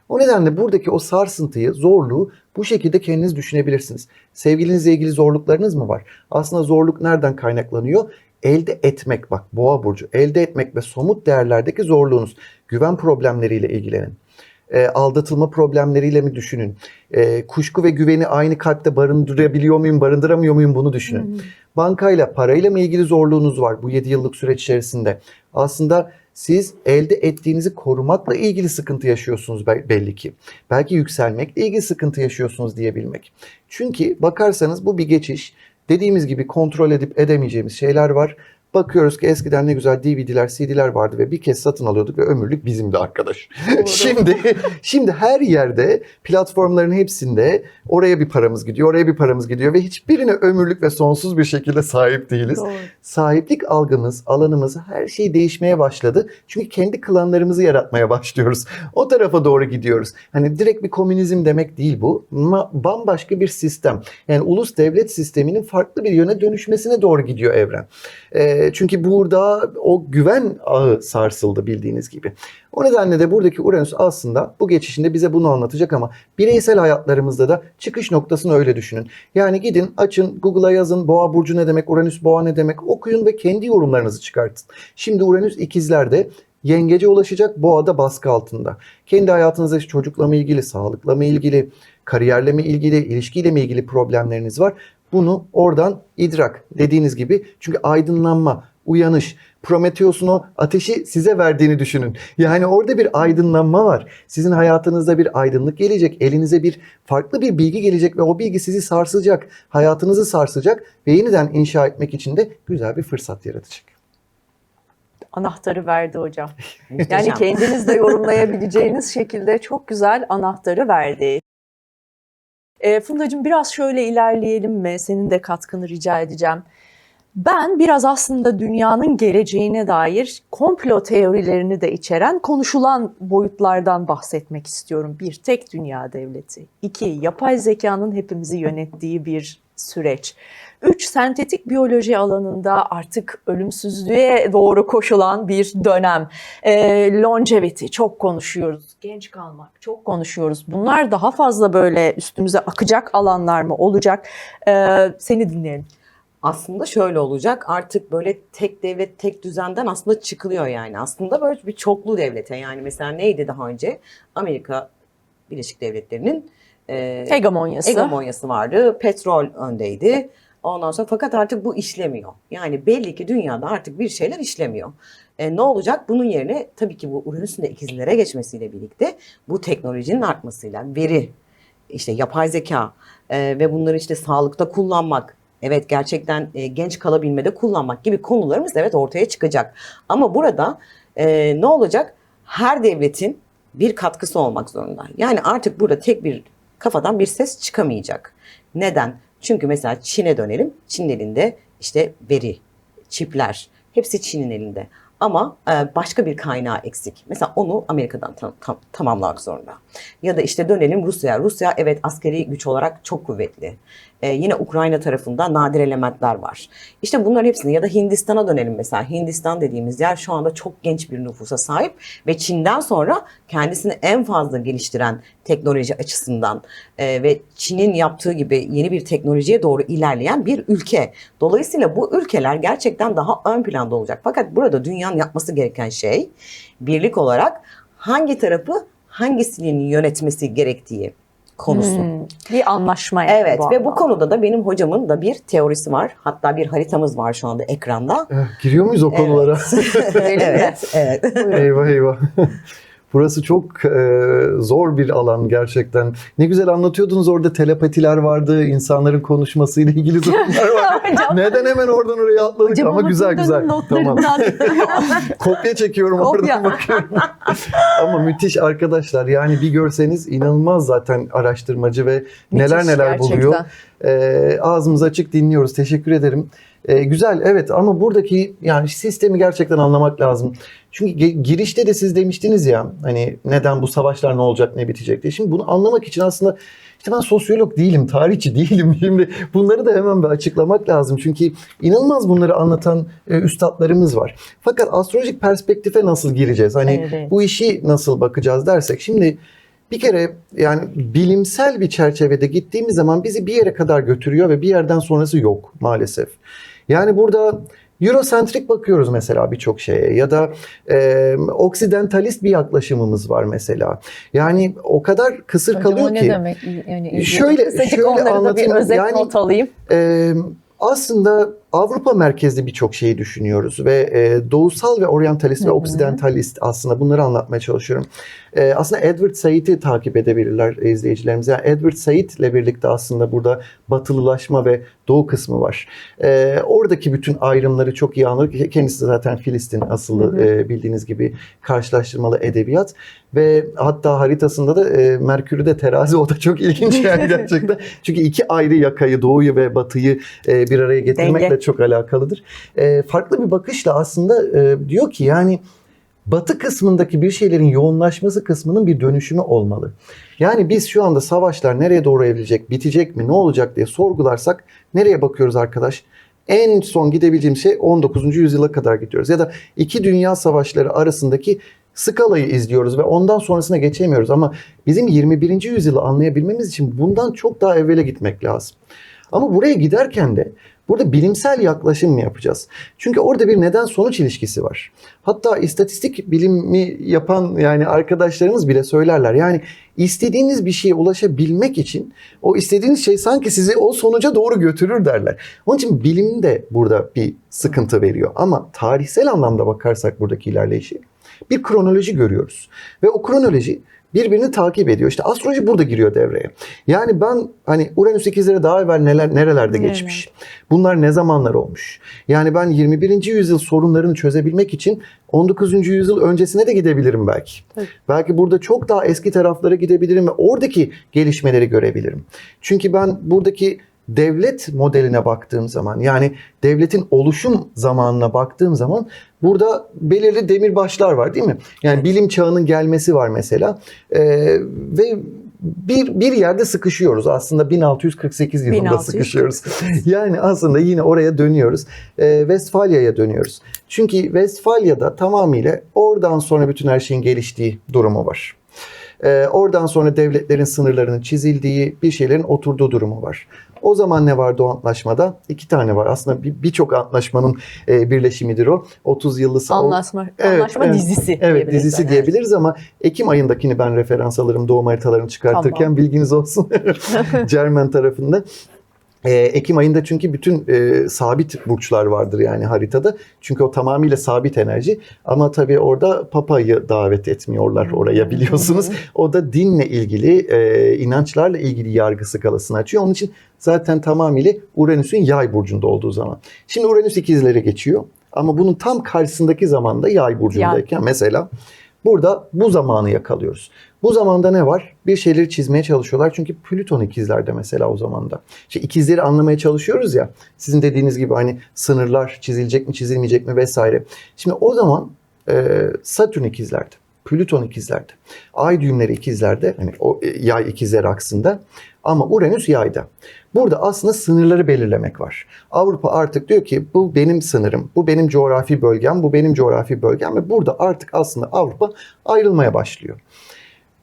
O nedenle buradaki o sarsıntıyı, zorluğu bu şekilde kendiniz düşünebilirsiniz. Sevgilinizle ilgili zorluklarınız mı var? Aslında zorluk nereden kaynaklanıyor? Elde etmek, bak Boğa burcu, elde etmek ve somut değerlerdeki zorluğunuz. Güven problemleriyle ilgilenin. Aldatılma problemleriyle mi düşünün? Kuşku ve güveni aynı kalpte barındırabiliyor muyum, barındıramıyor muyum bunu düşünün. Bankayla, parayla mı ilgili zorluğunuz var bu 7 yıllık süreç içerisinde? Aslında siz elde ettiğinizi korumakla ilgili sıkıntı yaşıyorsunuz belli ki. Belki yükselmekle ilgili sıkıntı yaşıyorsunuz diyebilmek. Çünkü bakarsanız bu bir geçiş. Dediğimiz gibi kontrol edip edemeyeceğimiz şeyler var. Bakıyoruz ki eskiden ne güzel DVD'ler, CD'ler vardı ve bir kez satın alıyorduk ve ömürlük bizimdi arkadaş. Şimdi her yerde, platformların hepsinde oraya bir paramız gidiyor, oraya bir paramız gidiyor ve hiçbirine ömürlük ve sonsuz bir şekilde sahip değiliz. Doğru. Sahiplik algımız, alanımız, her şey değişmeye başladı. Çünkü kendi klanlarımızı yaratmaya başlıyoruz. O tarafa doğru gidiyoruz. Hani direkt bir komünizm demek değil bu. Ama bambaşka bir sistem. Yani ulus devlet sisteminin farklı bir yöne dönüşmesine doğru gidiyor evren. Çünkü burada o güven ağı sarsıldı bildiğiniz gibi. O nedenle de buradaki Uranüs aslında bu geçişinde bize bunu anlatacak ama bireysel hayatlarımızda da çıkış noktasını öyle düşünün. Yani gidin açın Google'a yazın Boğa burcu ne demek, Uranüs Boğa ne demek, okuyun ve kendi yorumlarınızı çıkartın. Şimdi Uranüs ikizlerde, yengece ulaşacak, Boğa'da baskı altında. Kendi hayatınızda çocukla mı ilgili, sağlıkla mı ilgili, kariyerle mi ilgili, ilişkiyle mi ilgili problemleriniz var. Bunu oradan idrak dediğiniz gibi, çünkü aydınlanma, uyanış, Prometheus'un o ateşi size verdiğini düşünün. Yani orada bir aydınlanma var. Sizin hayatınızda bir aydınlık gelecek, elinize bir farklı bir bilgi gelecek ve o bilgi sizi sarsacak, hayatınızı sarsacak ve yeniden inşa etmek için de güzel bir fırsat yaratacak. Anahtarı verdi hocam. Yani Muhteşem. kendiniz de yorumlayabileceğiniz şekilde çok güzel anahtarı verdi. Fundacığım biraz şöyle ilerleyelim mi? Senin de katkını rica edeceğim. Ben biraz aslında dünyanın geleceğine dair komplo teorilerini de içeren konuşulan boyutlardan bahsetmek istiyorum. Bir, tek dünya devleti. İki, yapay zekanın hepimizi yönettiği bir süreç. 3. Sentetik biyoloji alanında artık ölümsüzlüğe doğru koşulan bir dönem. Longevity çok konuşuyoruz. Genç kalmak çok konuşuyoruz. Bunlar daha fazla böyle üstümüze akacak alanlar mı olacak? Seni dinleyelim. Aslında şöyle olacak, artık böyle tek devlet, tek düzenden aslında çıkılıyor yani. Aslında böyle bir çoklu devlete, yani mesela neydi daha önce? Amerika Birleşik Devletleri'nin hegemonyası vardı. Petrol öndeydi. Ondan sonra fakat artık bu işlemiyor. Yani belli ki dünyada artık bir şeyler işlemiyor. Ne olacak? Bunun yerine tabii ki bu Uranüs'ün de ikizlere geçmesiyle birlikte bu teknolojinin artmasıyla veri, işte yapay zeka ve bunları işte sağlıkta kullanmak, evet gerçekten genç kalabilmede kullanmak gibi konularımız evet ortaya çıkacak. Ama burada ne olacak? Her devletin bir katkısı olmak zorunda. Yani artık burada tek bir kafadan bir ses çıkamayacak. Neden? Çünkü mesela Çin'e dönelim. Çin'in elinde işte veri, çipler hepsi Çin'in elinde. Ama başka bir kaynağı eksik. Mesela onu Amerika'dan tamamlamak zorunda. Ya da işte dönelim Rusya'ya. Rusya evet askeri güç olarak çok kuvvetli. Yine Ukrayna tarafında nadir elementler var. İşte bunların hepsini, ya da Hindistan'a dönelim mesela. Hindistan dediğimiz yer şu anda çok genç bir nüfusa sahip ve Çin'den sonra kendisini en fazla geliştiren teknoloji açısından ve Çin'in yaptığı gibi yeni bir teknolojiye doğru ilerleyen bir ülke. Dolayısıyla bu ülkeler gerçekten daha ön planda olacak. Fakat burada dünyanın yapması gereken şey birlik olarak hangi tarafı hangisinin yönetmesi gerektiği konusu. Bir anlaşma yani. Evet ve bu konuda da benim hocamın da bir teorisi var. Hatta bir haritamız var şu anda ekranda. Giriyor muyuz o konulara? Evet, evet. Eyvah eyvah. Burası çok zor bir alan gerçekten. Ne güzel anlatıyordunuz, orada telepatiler vardı, insanların konuşmasıyla ilgili durumlar var. Neden hemen oradan oraya atladık? Hocam Ama güzel. Tamam. Kopya çekiyorum, oradan bakıyorum. Ama müthiş arkadaşlar, yani bir görseniz inanılmaz zaten araştırmacı ve neler Müthiş buluyor. Ağzımız açık dinliyoruz. Teşekkür ederim. Güzel, evet, ama buradaki yani sistemi gerçekten anlamak lazım. Çünkü girişte de siz demiştiniz ya, hani neden bu savaşlar, ne olacak, ne bitecek diye. Şimdi bunu anlamak için aslında işte ben sosyolog değilim, tarihçi değilim. Şimdi bunları da hemen bir açıklamak lazım. Çünkü inanılmaz bunları anlatan üstadlarımız var. Fakat astrolojik perspektife nasıl gireceğiz? Hani Evet. bu işi nasıl bakacağız dersek, şimdi bir kere yani bilimsel bir çerçevede gittiğimiz zaman bizi bir yere kadar götürüyor ve bir yerden sonrası yok maalesef. Yani burada Eurosentrik bakıyoruz mesela birçok şeye, ya da oksidentalist bir yaklaşımımımız var mesela. Yani o kadar kısır Hocam, kalıyor o ki. ne demek? Yani Şöyle onları da bir anlatayım. özet Yani, not alayım. aslında Avrupa merkezli birçok şeyi düşünüyoruz ve doğusal ve oryantalist ve oksidentalist, aslında bunları anlatmaya çalışıyorum. Aslında Edward Said'i takip edebilirler izleyicilerimiz. Yani Edward Said'le birlikte aslında burada batılılaşma ve doğu kısmı var. Oradaki bütün ayrımları çok iyi anlar. Kendisi zaten Filistin asıllı, bildiğiniz gibi karşılaştırmalı edebiyat. Ve hatta haritasında da Merkür'de terazi, o da çok ilginç yani gerçekten. Çünkü iki ayrı yakayı, doğuyu ve batıyı bir araya getirmekle Denge. çok alakalıdır. Farklı bir bakışla aslında diyor ki yani batı kısmındaki bir şeylerin yoğunlaşması kısmının bir dönüşümü olmalı. Yani biz şu anda savaşlar nereye doğru evrilecek, bitecek mi, ne olacak diye sorgularsak nereye bakıyoruz arkadaş? En son gidebileceğim şey 19. yüzyıla kadar gidiyoruz. Ya da iki dünya savaşları arasındaki skalayı izliyoruz ve ondan sonrasına geçemiyoruz. Ama bizim 21. yüzyılı anlayabilmemiz için bundan çok daha evvele gitmek lazım. Ama buraya giderken de burada bilimsel yaklaşım mı yapacağız? Çünkü orada bir neden-sonuç ilişkisi var. Hatta istatistik bilimi yapan yani arkadaşlarımız bile söylerler. Yani istediğiniz bir şeye ulaşabilmek için o istediğiniz şey sanki sizi o sonuca doğru götürür derler. Onun için bilim de burada bir sıkıntı veriyor. Ama tarihsel anlamda bakarsak buradaki ilerleyişi bir kronoloji görüyoruz. Ve o kronoloji birbirini takip ediyor. İşte astroloji burada giriyor devreye. Yani ben hani Uranüs ikizlere daha evvel nerelerde geçmiş? Bunlar ne zamanlar olmuş? Yani ben 21. yüzyıl sorunlarını çözebilmek için 19. yüzyıl öncesine de gidebilirim belki. Tabii. Belki burada çok daha eski taraflara gidebilirim ve oradaki gelişmeleri görebilirim. Çünkü ben buradaki devlet modeline baktığım zaman, yani devletin oluşum zamanına baktığım zaman burada belirli demirbaşlar var değil mi? Yani bilim çağının gelmesi var mesela ve bir yerde sıkışıyoruz. Aslında 1648 yılında sıkışıyoruz. Yani aslında yine oraya dönüyoruz. Westfalya'ya dönüyoruz. Çünkü Westfalya'da tamamıyla oradan sonra bütün her şeyin geliştiği durumu var. Oradan sonra devletlerin sınırlarının çizildiği, bir şeylerin oturduğu durumu var. O zaman ne vardı o antlaşmada? 2 tane var. Aslında birçok antlaşmanın birleşimidir o. 30 yıllısı. Anlaşma dizisi. Evet, dizisi diyebiliriz ama Ekim ayındakini ben referans alırım doğum haritalarını çıkartırken. Tamam. Bilginiz olsun. Cermen tarafında. Ekim ayında çünkü bütün sabit burçlar vardır yani haritada. Çünkü o tamamıyla sabit enerji. Ama tabii orada Papa'yı davet etmiyorlar oraya, biliyorsunuz. O da dinle ilgili, inançlarla ilgili yargı skalasını açıyor. Onun için zaten tamamıyla Uranüs'ün Yay burcunda olduğu zaman. Şimdi Uranüs ikizlere geçiyor. Ama bunun tam karşısındaki zamanda Yay burcundayken mesela burada bu zamanı yakalıyoruz. Bu zamanda ne var? Bir şeyleri çizmeye çalışıyorlar. Çünkü Plüton ikizlerde mesela o zamanda. İşte ikizleri anlamaya çalışıyoruz ya. Sizin dediğiniz gibi hani sınırlar çizilecek mi çizilmeyecek mi vesaire. Şimdi o zaman Satürn ikizlerde. Plüton ikizlerde. Ay düğümleri ikizlerde. Hani o Yay ikizler aksında. Ama Uranüs Yay'da. Burada aslında sınırları belirlemek var. Avrupa artık diyor ki bu benim sınırım, bu benim coğrafi bölgem, bu benim coğrafi bölgem ve burada artık aslında Avrupa ayrılmaya başlıyor.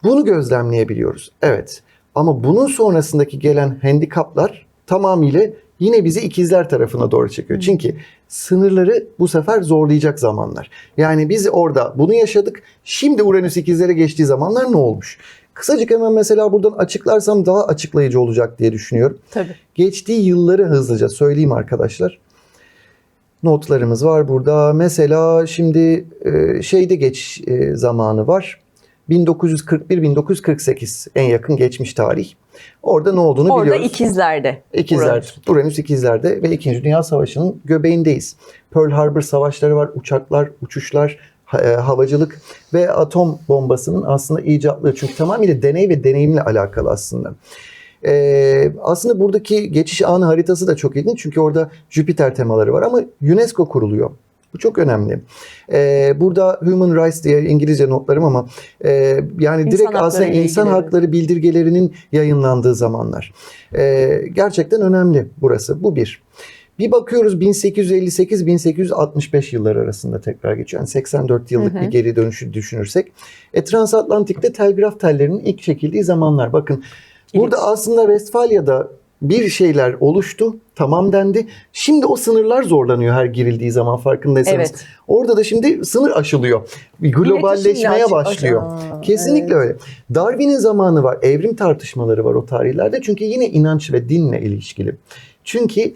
Bunu gözlemleyebiliyoruz. Evet. Ama bunun sonrasındaki gelen handikaplar tamamıyla yine bizi ikizler tarafına doğru çekiyor. Çünkü sınırları bu sefer zorlayacak zamanlar. Yani biz orada bunu yaşadık. Şimdi Uranüs ikizlere geçtiği zamanlar ne olmuş? Kısacık hemen mesela buradan açıklarsam daha açıklayıcı olacak diye düşünüyorum. Tabii. Geçtiği yılları hızlıca söyleyeyim arkadaşlar. Notlarımız var burada. Mesela şimdi şeyde zamanı var. 1941-1948 en yakın geçmiş tarih. Orada ne olduğunu Orada biliyoruz. ikizlerde. İkizler, Uranüs ikizlerde ve 2. Dünya Savaşı'nın göbeğindeyiz. Pearl Harbor savaşları var, uçaklar, uçuşlar, havacılık ve atom bombasının aslında icatlığı. Çünkü tamamıyla deney ve deneyimle alakalı aslında. Aslında buradaki geçiş anı haritası da çok ilginç. Çünkü orada Jüpiter temaları var ama UNESCO kuruluyor. Bu çok önemli. Burada Human Rights diye İngilizce notlarım ama yani direkt hakları aslında ile insan ilgili. hakları bildirgelerinin yayınlandığı zamanlar. Gerçekten önemli burası. Bu bir. Bir bakıyoruz 1858-1865 yılları arasında tekrar geçiyor. Yani 84 yıllık bir geri dönüşü düşünürsek. Transatlantik'te telgraf tellerinin ilk çekildiği zamanlar. Bakın burada aslında Westfalya'da bir şeyler oluştu. Tamam dendi. Şimdi o sınırlar zorlanıyor her girildiği zaman farkındaysanız. Evet. Orada da şimdi sınır aşılıyor. Bir globalleşmeye İletişimle başlıyor. Kesinlikle öyle. Darwin'in zamanı var. Evrim tartışmaları var o tarihlerde. Çünkü yine inanç ve dinle ilişkili. Çünkü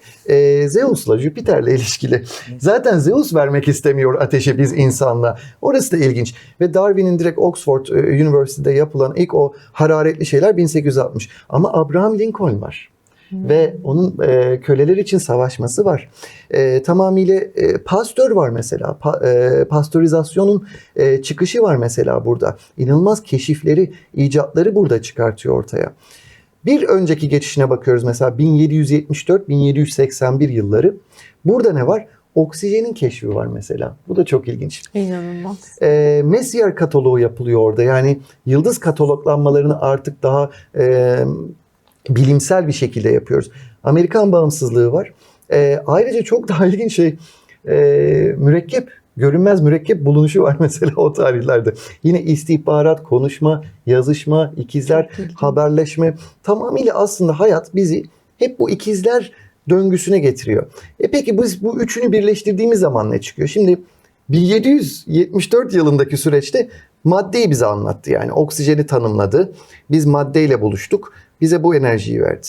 Zeus'la Jüpiter'le ilişkili. Zaten Zeus vermek istemiyor ateşe biz insanla. Orası da ilginç. Ve Darwin'in direkt Oxford University'de yapılan ilk o hararetli şeyler 1860. Ama Abraham Lincoln var. Ve onun köleler için savaşması var. Tamamıyla Pasteur var mesela. Pastörizasyonun çıkışı var mesela burada. İnanılmaz keşifleri, icatları burada çıkartıyor ortaya. Bir önceki geçişine bakıyoruz mesela 1774-1781 yılları. Burada ne var? Oksijenin keşfi var mesela. Bu da çok ilginç. İnanılmaz. Messier kataloğu yapılıyor orada. Yani yıldız kataloglanmalarını artık daha bilimsel bir şekilde yapıyoruz. Amerikan bağımsızlığı var. Ayrıca çok daha ilginç şey mürekkep. Görünmez mürekkep bulunuşu var mesela o tarihlerde. Yine istihbarat, konuşma, yazışma, ikizler, haberleşme. Tamamıyla aslında hayat bizi hep bu ikizler döngüsüne getiriyor. Peki biz bu üçünü birleştirdiğimiz zaman ne çıkıyor? Şimdi 1774 yılındaki süreçte maddeyi bize anlattı. Yani oksijeni tanımladı. Biz maddeyle buluştuk. Bize bu enerjiyi verdi.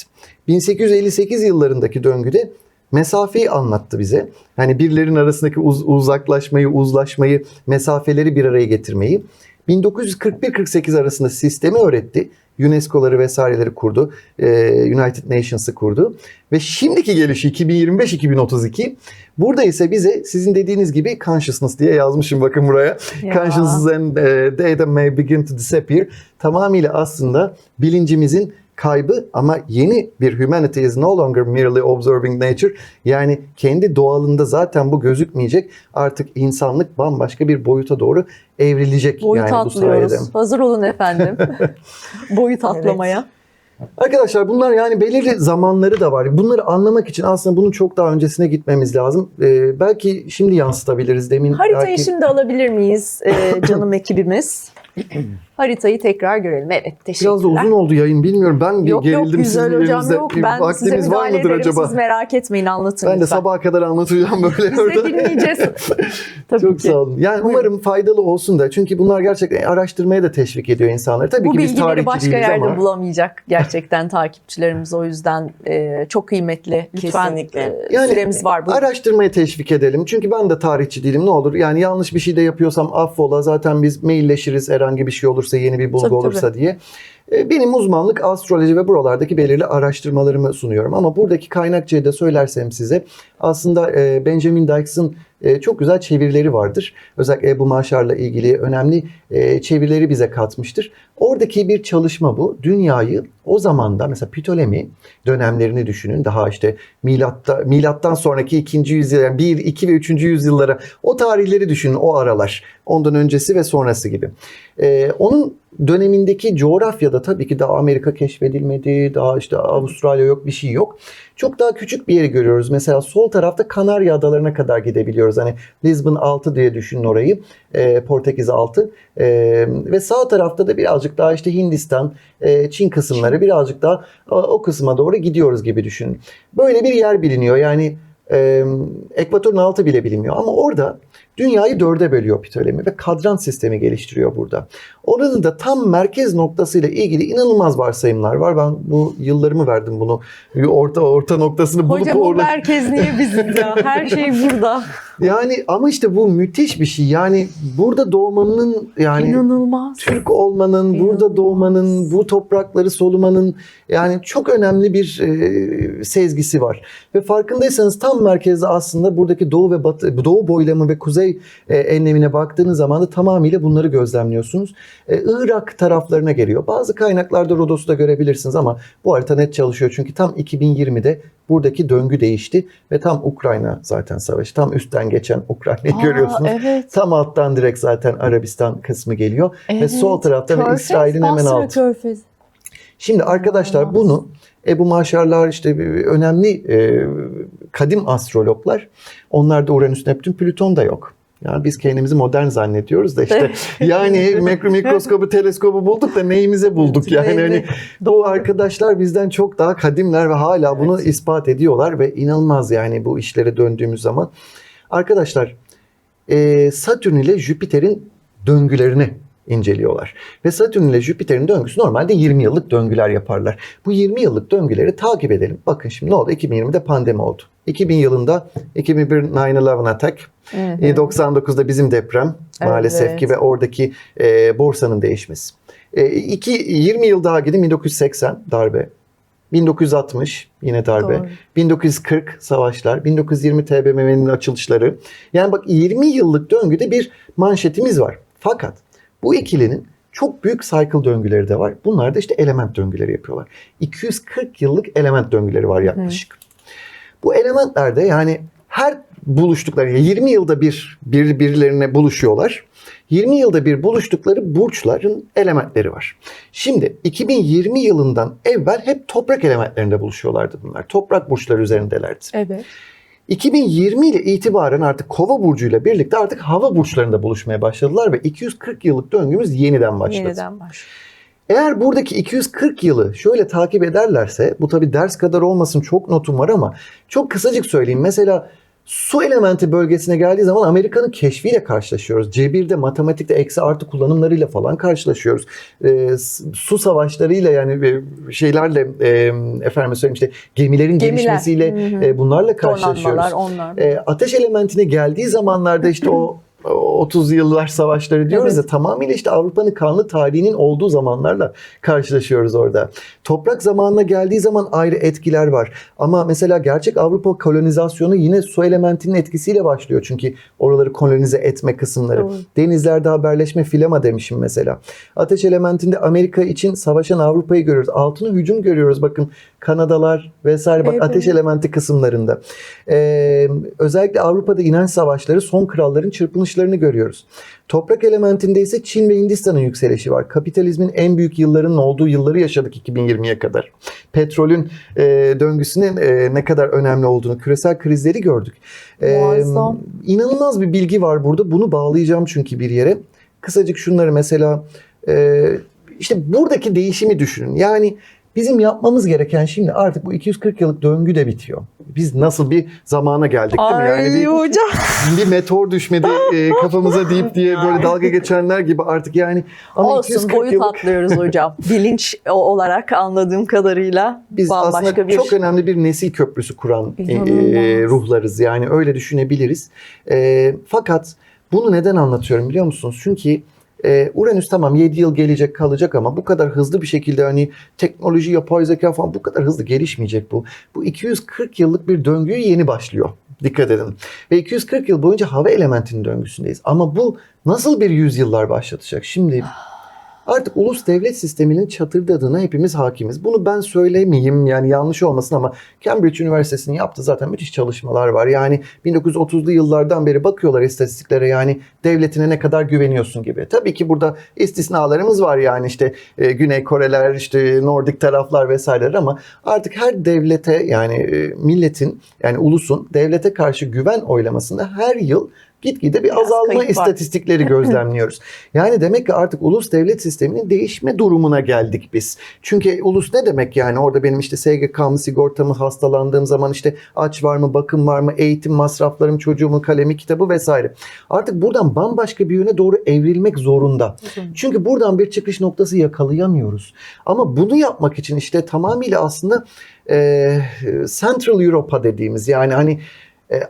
1858 yıllarındaki döngüde mesafeyi anlattı bize. Yani birilerinin arasındaki uzaklaşmayı, uzlaşmayı, mesafeleri bir araya getirmeyi. 1941-48 arasında sistemi öğretti. UNESCO'ları vesaireleri kurdu. United Nations'ı kurdu. Ve şimdiki gelişi 2025-2032. Burada ise bize sizin dediğiniz gibi consciousness diye yazmışım bakın buraya. Ya. Consciousness and data may begin to disappear. Tamamıyla aslında bilincimizin kaybı ama yeni bir humanity is no longer merely observing nature. Yani kendi doğalında zaten bu gözükmeyecek. Artık insanlık bambaşka bir boyuta doğru evrilecek. Boyut yani bu atlıyoruz. sayede. Hazır olun efendim. Boyut atlamaya. Arkadaşlar bunlar yani belirli zamanları da var. Bunları anlamak için aslında bunun çok daha öncesine gitmemiz lazım. Belki şimdi yansıtabiliriz. Demin Haritayı belki... şimdi alabilir miyiz canım ekibimiz? Haritayı tekrar görelim. Evet, teşekkürler. Biraz da uzun oldu yayın bilmiyorum. Ben bir Yok gerildim güzel sizin hocam yerinizde. yok. Ben size Vaktiniz var müdahale mıdır ederim. acaba? Siz merak etmeyin, anlatın Ben de lütfen. sabaha kadar anlatacağım böyle Biz de orada. dinleyeceğiz. Tabii Çok ki. sağ olun. Yani Buyurun. umarım faydalı olsun da. Çünkü bunlar gerçekten araştırmaya da teşvik ediyor insanları. Tabii Bu ki biz bilgileri tarihçi başka değiliz yerde ama. bulamayacak gerçekten takipçilerimiz. O yüzden çok kıymetli. Kesinlikle. Yani Süremiz var. Buyurun. araştırmaya teşvik edelim. Çünkü ben de tarihçi değilim. Ne olur yani yanlış bir şey de yapıyorsam affola. Zaten biz mailleşiriz herhangi bir şey olursa, yeni bir bulgu Tabii, olursa diye. Benim uzmanlık astroloji ve buralardaki belirli araştırmalarımı sunuyorum. Ama buradaki kaynakçayı da söylersem size aslında Benjamin Dykes'ın çok güzel çevirileri vardır. Özellikle Ebu Maşar'la ilgili önemli çevirileri bize katmıştır. Oradaki bir çalışma bu. Dünyayı o zamanda mesela Ptolemy dönemlerini düşünün. Daha işte milattan sonraki 2. yüzyıl, yani 1, 2 ve 3. yüzyıllara o tarihleri düşünün, o aralar. Ondan öncesi ve sonrası gibi. Onun dönemindeki coğrafyada tabii ki daha Amerika keşfedilmedi, daha işte Avustralya yok, bir şey yok. Çok daha küçük bir yeri görüyoruz. Mesela sol tarafta Kanarya Adalarına kadar gidebiliyoruz. Hani Lisbon altı diye düşünün orayı. Portekiz altı. Ve sağ tarafta da birazcık daha işte Hindistan, Çin kısımları, birazcık daha o kısma doğru gidiyoruz gibi düşünün. Böyle bir yer biliniyor. Yani ekvatorun altı bile bilinmiyor. Ama orada Dünyayı dörde bölüyor Ptolemy ve kadran sistemi geliştiriyor burada. Oranın da tam merkez noktasıyla ilgili inanılmaz varsayımlar var. Ben bu yıllarımı verdim bunu. Orta noktasını bulup Hocam o orada... merkez niye bizim ya? Her şey burada. Yani ama işte bu müthiş bir şey. Yani burada doğmanın, yani İnanılmaz. Türk olmanın, burada doğmanın, bu toprakları solumanın yani çok önemli bir sezgisi var. Ve farkındaysanız tam merkezde aslında buradaki doğu ve batı, doğu boylamı ve kuzey enlemine baktığınız zaman da tamamıyla bunları gözlemliyorsunuz. Irak taraflarına geliyor. Bazı kaynaklarda Rodos'u da görebilirsiniz ama bu harita net çalışıyor. Çünkü tam 2020'de buradaki döngü değişti ve tam Ukrayna zaten savaşı. Tam üstten geçen Ukrayna'yı görüyorsunuz. Evet. Tam alttan direkt zaten Arabistan kısmı geliyor. Ve Evet. sol tarafta ve İsrail'in hemen Basra altı. Körfezi. Şimdi arkadaşlar bunu Ebu Maşarlar, işte önemli kadim astrologlar, onlarda Uranüs, Neptün, Plüton da yok. Yani biz kendimizi modern zannediyoruz da işte yani mikroskobu, teleskobu bulduk da neyimize bulduk yani hani bu arkadaşlar bizden çok daha kadimler ve hala bunu ispat ediyorlar ve inanılmaz yani bu işlere döndüğümüz zaman. Arkadaşlar Satürn ile Jüpiter'in döngülerini inceliyorlar. Ve Satürn ile Jüpiter'in döngüsü normalde 20 yıllık döngüler yaparlar. Bu 20 yıllık döngüleri takip edelim. Bakın şimdi ne oldu? 2020'de pandemi oldu. 2000 yılında 2001 9/11 attack. 99'da bizim deprem maalesef ki ve oradaki borsanın değişmesi. 20 yıl daha gidin, 1980 darbe. 1960 yine darbe. Doğru. 1940 savaşlar. 1920 TBMM'nin açılışları. Yani bak 20 yıllık döngüde bir manşetimiz var. Fakat bu ikilinin çok büyük cycle döngüleri de var. Bunlar da işte element döngüleri yapıyorlar. 240 yıllık element döngüleri var yaklaşık. Bu elementlerde yani her buluştukları 20 yılda birbirlerine buluşuyorlar. 20 yılda bir buluştukları burçların elementleri var. Şimdi 2020 yılından evvel hep toprak elementlerinde buluşuyorlardı bunlar. Toprak burçları üzerindelerdi. Evet. 2020 ile itibaren artık Kova burcuyla birlikte artık hava burçlarında buluşmaya başladılar ve 240 yıllık döngümüz yeniden başladı. Yeniden başladı. Eğer buradaki 240 yılı şöyle takip ederlerse, bu tabii ders kadar olmasın, çok notum var ama çok kısacık söyleyeyim. Mesela su elementi bölgesine geldiği zaman Amerika'nın keşfiyle karşılaşıyoruz. Cebir'de, matematikte eksi artı kullanımlarıyla falan karşılaşıyoruz. Su savaşlarıyla şeylerle efendim söyleyeyim işte gemilerin gelişmesiyle bunlarla karşılaşıyoruz. Onlar. Ateş elementine geldiği zamanlarda işte o 30 yıllar savaşları diyoruz ya, tamamıyla işte Avrupa'nın kanlı tarihinin olduğu zamanlarla karşılaşıyoruz orada. Toprak zamanına geldiği zaman ayrı etkiler var. Ama mesela gerçek Avrupa kolonizasyonu yine su elementinin etkisiyle başlıyor. Çünkü oraları kolonize etme kısımları. Doğru. Denizlerde haberleşme, filama demişim mesela. Ateş elementinde Amerika için savaşan Avrupa'yı görüyoruz. Altına hücum görüyoruz bakın. Kanadalar vesaire bak, Evet. ateş elementi kısımlarında. Özellikle Avrupa'da inanç savaşları, son kralların çırpınışlarını görüyoruz. Toprak elementinde ise Çin ve Hindistan'ın yükselişi var. Kapitalizmin en büyük yıllarının olduğu yılları yaşadık 2020'ye kadar. Petrolün döngüsünün ne kadar önemli olduğunu, küresel krizleri gördük. Muazzam. İnanılmaz bir bilgi var burada. Bunu bağlayacağım çünkü bir yere. Kısacık şunları mesela işte buradaki değişimi düşünün. Yani bizim yapmamız gereken şimdi artık bu 240 yıllık döngü de bitiyor. Biz nasıl bir zamana geldik değil mi? Yani hocam. bir meteor düşmedi kafamıza deyip diye böyle dalga geçenler gibi artık yani. Ama Olsun, 240 boyut yıllık atlıyoruz hocam. Bilinç olarak anladığım kadarıyla biz bambaşka aslında bir çok önemli bir nesil köprüsü kuran İnanılmaz. ruhlarız. Yani öyle düşünebiliriz. Fakat bunu neden anlatıyorum biliyor musunuz? Çünkü Uranüs tamam 7 yıl gelecek kalacak ama bu kadar hızlı bir şekilde hani teknoloji, yapay zeka falan bu kadar hızlı gelişmeyecek bu. Bu 240 yıllık bir döngüye yeni başlıyor. Dikkat edin. Ve 240 yıl boyunca hava elementinin döngüsündeyiz. Ama bu nasıl bir yüzyıllar başlatacak? Şimdi artık ulus devlet sisteminin çatırdadığına hepimiz hakimiz. Bunu ben söylemeyeyim yani yanlış olmasın ama Cambridge Üniversitesi'nin yaptığı zaten müthiş çalışmalar var. Yani 1930'lu yıllardan beri bakıyorlar istatistiklere, yani devletine ne kadar güveniyorsun gibi. Tabii ki burada istisnalarımız var yani işte Güney Koreler, işte Nordik taraflar vesaireler ama artık her devlete yani milletin yani ulusun devlete karşı güven oylamasında her yıl gitgide bir Biraz azalma kayıp var. istatistikleri gözlemliyoruz. Yani demek ki artık ulus devlet sisteminin değişme durumuna geldik biz. Çünkü ulus ne demek yani? Orada benim işte SGK'mı, sigortamı, hastalandığım zaman işte aç var mı, bakım var mı, eğitim masraflarım, çocuğumun kalemi, kitabı vesaire. Artık buradan bambaşka bir yöne doğru evrilmek zorunda. Çünkü buradan bir çıkış noktası yakalayamıyoruz. Ama bunu yapmak için işte tamamıyla aslında Central Europa dediğimiz, yani hani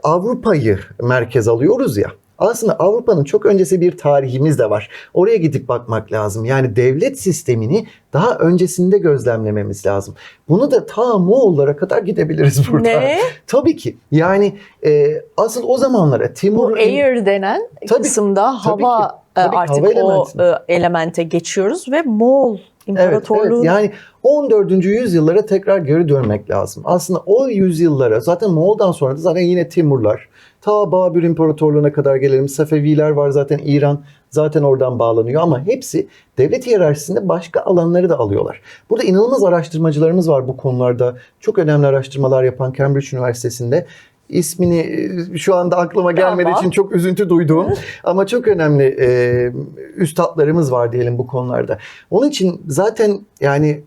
Avrupa'yı merkez alıyoruz ya. Aslında Avrupa'nın çok öncesi bir tarihimiz de var. Oraya gidip bakmak lazım. Yani devlet sistemini daha öncesinde gözlemlememiz lazım. Bunu da ta Moğollara kadar gidebiliriz burada. Ne? Tabii ki. Yani asıl o zamanlara Timur... Bu air denen Tabii, kısımda tabii hava ki. Tabii ki, artık hava o elementine. elemente geçiyoruz ve Moğol İmparatorluğu. Evet, yani 14. yüzyıllara tekrar geri dönmek lazım. Aslında o yüzyıllara, zaten Moğol'dan sonra da zaten yine Timurlar, ta Babür İmparatorluğu'na kadar gelelim. Safeviler var zaten, İran zaten oradan bağlanıyor ama hepsi devlet hiyerarşisinde başka alanları da alıyorlar. Burada inanılmaz araştırmacılarımız var bu konularda. Çok önemli araştırmalar yapan Cambridge Üniversitesi'nde. İsmini şu anda aklıma gelmediği için çok üzüntü duyduğum ama çok önemli üstadlarımız var diyelim bu konularda. Onun için zaten yani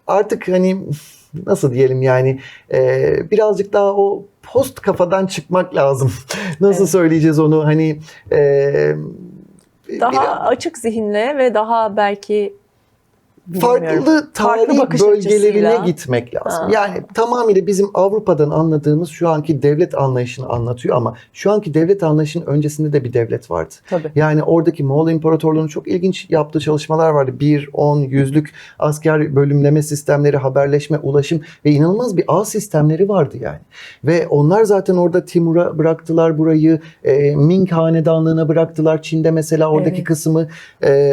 artık hani nasıl diyelim yani birazcık daha o post kafadan çıkmak lazım. Nasıl söyleyeceğiz onu, hani Daha açık zihinle ve daha belki farklı tarihi bakış bölgelerine açısıyla gitmek lazım. Ha. Yani tamamıyla bizim Avrupa'dan anladığımız şu anki devlet anlayışını anlatıyor ama şu anki devlet anlayışının öncesinde de bir devlet vardı. Tabii. Yani oradaki Moğol İmparatorluğu'nun çok ilginç yaptığı çalışmalar vardı. 1, 10, 100'lük asker bölümleme sistemleri, haberleşme, ulaşım ve inanılmaz bir ağ sistemleri vardı yani. Ve onlar zaten orada Timur'a bıraktılar burayı, Ming Hanedanlığı'na bıraktılar. Çin'de mesela oradaki Evet. kısmı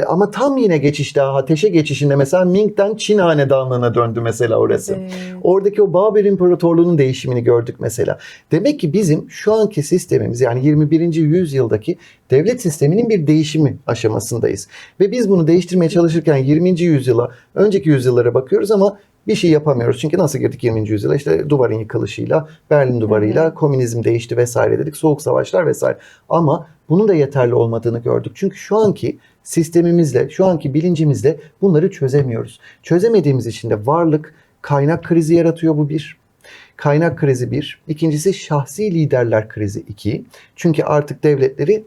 ama tam yine geçiş, daha ateşe geçişinde mesela Ming'den Çin Hanedanlığı'na döndü mesela orası. Evet. Oradaki o Babür İmparatorluğu'nun değişimini gördük mesela. Demek ki bizim şu anki sistemimiz, yani 21. yüzyıldaki devlet sisteminin bir değişimi aşamasındayız. Ve biz bunu değiştirmeye çalışırken 20. yüzyıla, önceki yüzyıllara bakıyoruz ama bir şey yapamıyoruz. Çünkü nasıl girdik 20. yüzyıla? İşte duvarın yıkılışıyla, Berlin Duvarı'yla komünizm değişti vesaire dedik. Soğuk savaşlar vesaire. Ama bunun da yeterli olmadığını gördük. Çünkü şu anki sistemimizle, şu anki bilincimizle bunları çözemiyoruz. Çözemediğimiz için de varlık, kaynak krizi yaratıyor, bu bir. Kaynak krizi bir. İkincisi şahsi liderler krizi 2. Çünkü artık devletleri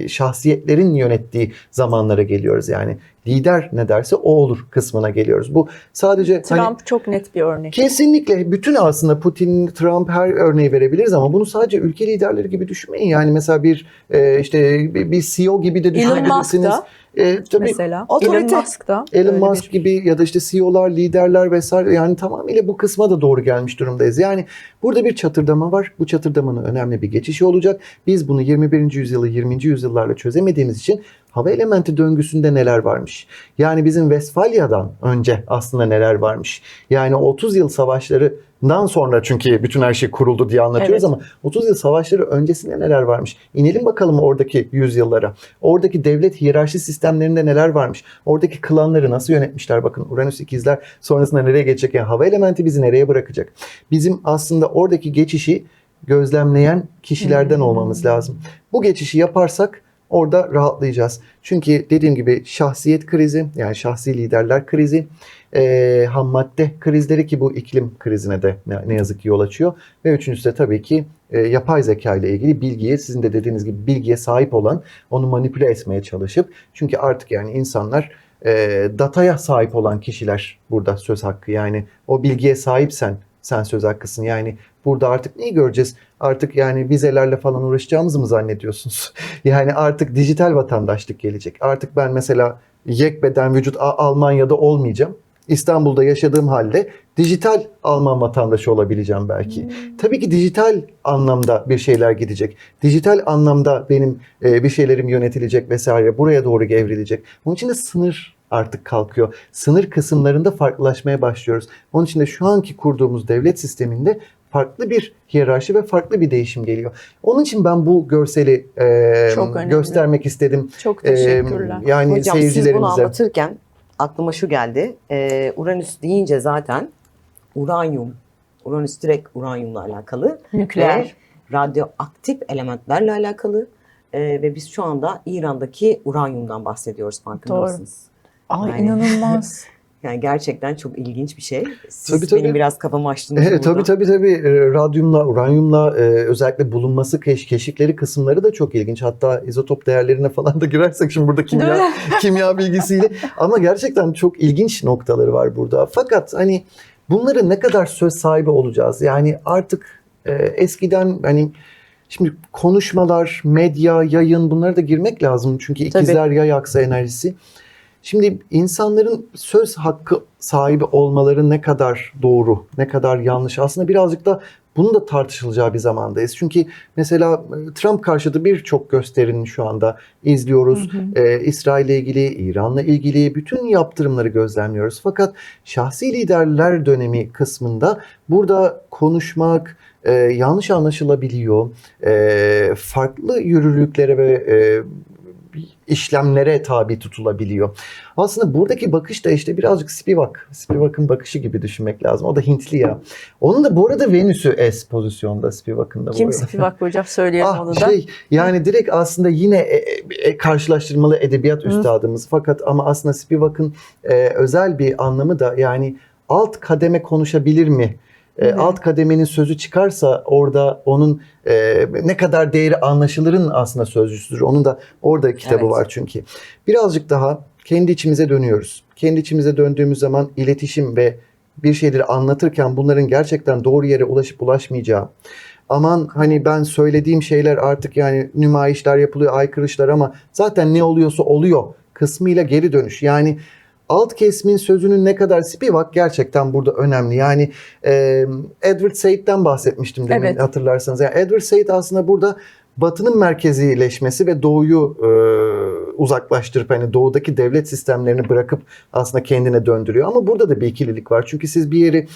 şahsiyetlerin yönettiği zamanlara geliyoruz. Yani lider ne derse o olur kısmına geliyoruz. Bu sadece Trump çok net bir örnek. kesinlikle bütün, aslında Putin, Trump, her örneği verebiliriz ama bunu sadece ülke liderleri gibi düşünmeyin. Yani mesela bir bir CEO gibi de Elon düşünebilirsiniz. Musk da Tabii, mesela. Otorite. Elon Musk da. Elon öyle Musk bir- gibi ya da işte CEO'lar, liderler vesaire, yani tamamıyla bu kısma da doğru gelmiş durumdayız. Yani burada bir çatırdama var. Bu çatırdamanın önemli bir geçişi olacak. Biz bunu 21. yüzyılı 20. yüzyıllarla çözemediğimiz için hava elementi döngüsünde neler varmış? Yani bizim Westfalya'dan önce aslında neler varmış? Yani 30 yıl savaşlarından sonra, çünkü bütün her şey kuruldu diye anlatıyoruz Evet. ama 30 yıl savaşları öncesinde neler varmış? İnelim bakalım oradaki yüzyıllara. Oradaki devlet hiyerarşi sistemlerinde neler varmış? Oradaki klanları nasıl yönetmişler? Bakın Uranüs ikizler sonrasında nereye geçecek? Yani hava elementi bizi nereye bırakacak? Bizim aslında oradaki geçişi gözlemleyen kişilerden olmamız lazım. Bu geçişi yaparsak orada rahatlayacağız. Çünkü dediğim gibi şahsiyet krizi, yani şahsi liderler krizi, ham madde krizleri, ki bu iklim krizine de ne yazık ki yol açıyor. Ve üçüncüsü de tabii ki yapay zeka ile ilgili bilgiye, sizin de dediğiniz gibi bilgiye sahip olan, onu manipüle etmeye çalışıp, çünkü artık yani insanlar dataya sahip olan kişiler burada söz hakkı. Yani o bilgiye sahipsen sen söz hakkısın. Yani burada artık neyi göreceğiz? Artık yani vizelerle falan uğraşacağımızı mı zannediyorsunuz? Yani artık dijital vatandaşlık gelecek. Artık ben mesela yekbeden vücut Almanya'da olmayacağım. İstanbul'da yaşadığım halde dijital Alman vatandaşı olabileceğim belki. Tabii ki dijital anlamda bir şeyler gidecek. Dijital anlamda benim bir şeylerim yönetilecek vesaire. Buraya doğru evrilecek. Onun için de sınır artık kalkıyor. Sınır kısımlarında farklılaşmaya başlıyoruz. Onun için de şu anki kurduğumuz devlet sisteminde farklı bir hiyerarşi ve farklı bir değişim geliyor. Onun için ben bu görseli Çok önemli. göstermek istedim. Çok teşekkürler. Yani Hocam siz bunu seyircilerimize. anlatırken aklıma şu geldi. Uranüs deyince zaten uranyum. Uranüs direkt uranyumla alakalı. Nükleer. Ve radyoaktif elementlerle alakalı. Ve biz şu anda İran'daki uranyumdan bahsediyoruz, farkında Doğru. mısınız? Ay Yani- inanılmaz. Yani gerçekten çok ilginç bir şey. Siz Tabii. benim biraz kafamı açtınız burada. Tabii. Radyumla, uranyumla özellikle bulunması, keşifleri kısımları da çok ilginç. Hatta izotop değerlerine falan da girersek şimdi burada Değil mi? kimya bilgisiyle. Ama gerçekten çok ilginç noktaları var burada. Fakat hani bunları ne kadar söz sahibi olacağız? Yani artık eskiden hani şimdi konuşmalar, medya, yayın, bunlara da girmek lazım. Çünkü ikizler yay aksı enerjisi. Şimdi insanların söz hakkı sahibi olmaları ne kadar doğru, ne kadar yanlış? Aslında birazcık da bunun da tartışılacağı bir zamandayız. Çünkü mesela Trump karşıtı birçok gösterinin şu anda izliyoruz. İsrail'le ilgili, İran'la ilgili bütün yaptırımları gözlemliyoruz. Fakat şahsi liderler dönemi kısmında burada konuşmak yanlış anlaşılabiliyor. Farklı yürürlüklere ve işlemlere tabi tutulabiliyor. Aslında buradaki bakış da işte birazcık Spivak'ın bakışı gibi düşünmek lazım. O da Hintli ya. Onun da bu arada Venüs'ü S pozisyonda Spivak'ın da. Kim Spivak hocam, söyleyelim onu da. Yani direkt aslında yine karşılaştırmalı edebiyat üstadımız. Fakat ama aslında Spivak'ın özel bir anlamı da yani alt kademe konuşabilir mi? Alt kademenin sözü çıkarsa orada onun ne kadar değeri anlaşılırın aslında sözcüsüdür. Onun da orada kitabı var çünkü. Birazcık daha kendi içimize dönüyoruz. Kendi içimize döndüğümüz zaman iletişim ve bir şeyleri anlatırken bunların gerçekten doğru yere ulaşıp ulaşmayacağı. Aman hani ben söylediğim şeyler artık yani nümayişler yapılıyor, aykırışlar ama zaten ne oluyorsa oluyor kısmıyla geri dönüş. Yani alt kesimin sözünün ne kadar Spivak gerçekten burada önemli. Yani Edward Said'den bahsetmiştim demin hatırlarsanız. Yani Edward Said aslında burada Batı'nın merkezileşmesi ve Doğu'yu uzaklaştırıp hani Doğu'daki devlet sistemlerini bırakıp aslında kendine döndürüyor. Ama burada da bir ikililik var. Çünkü siz bir yeri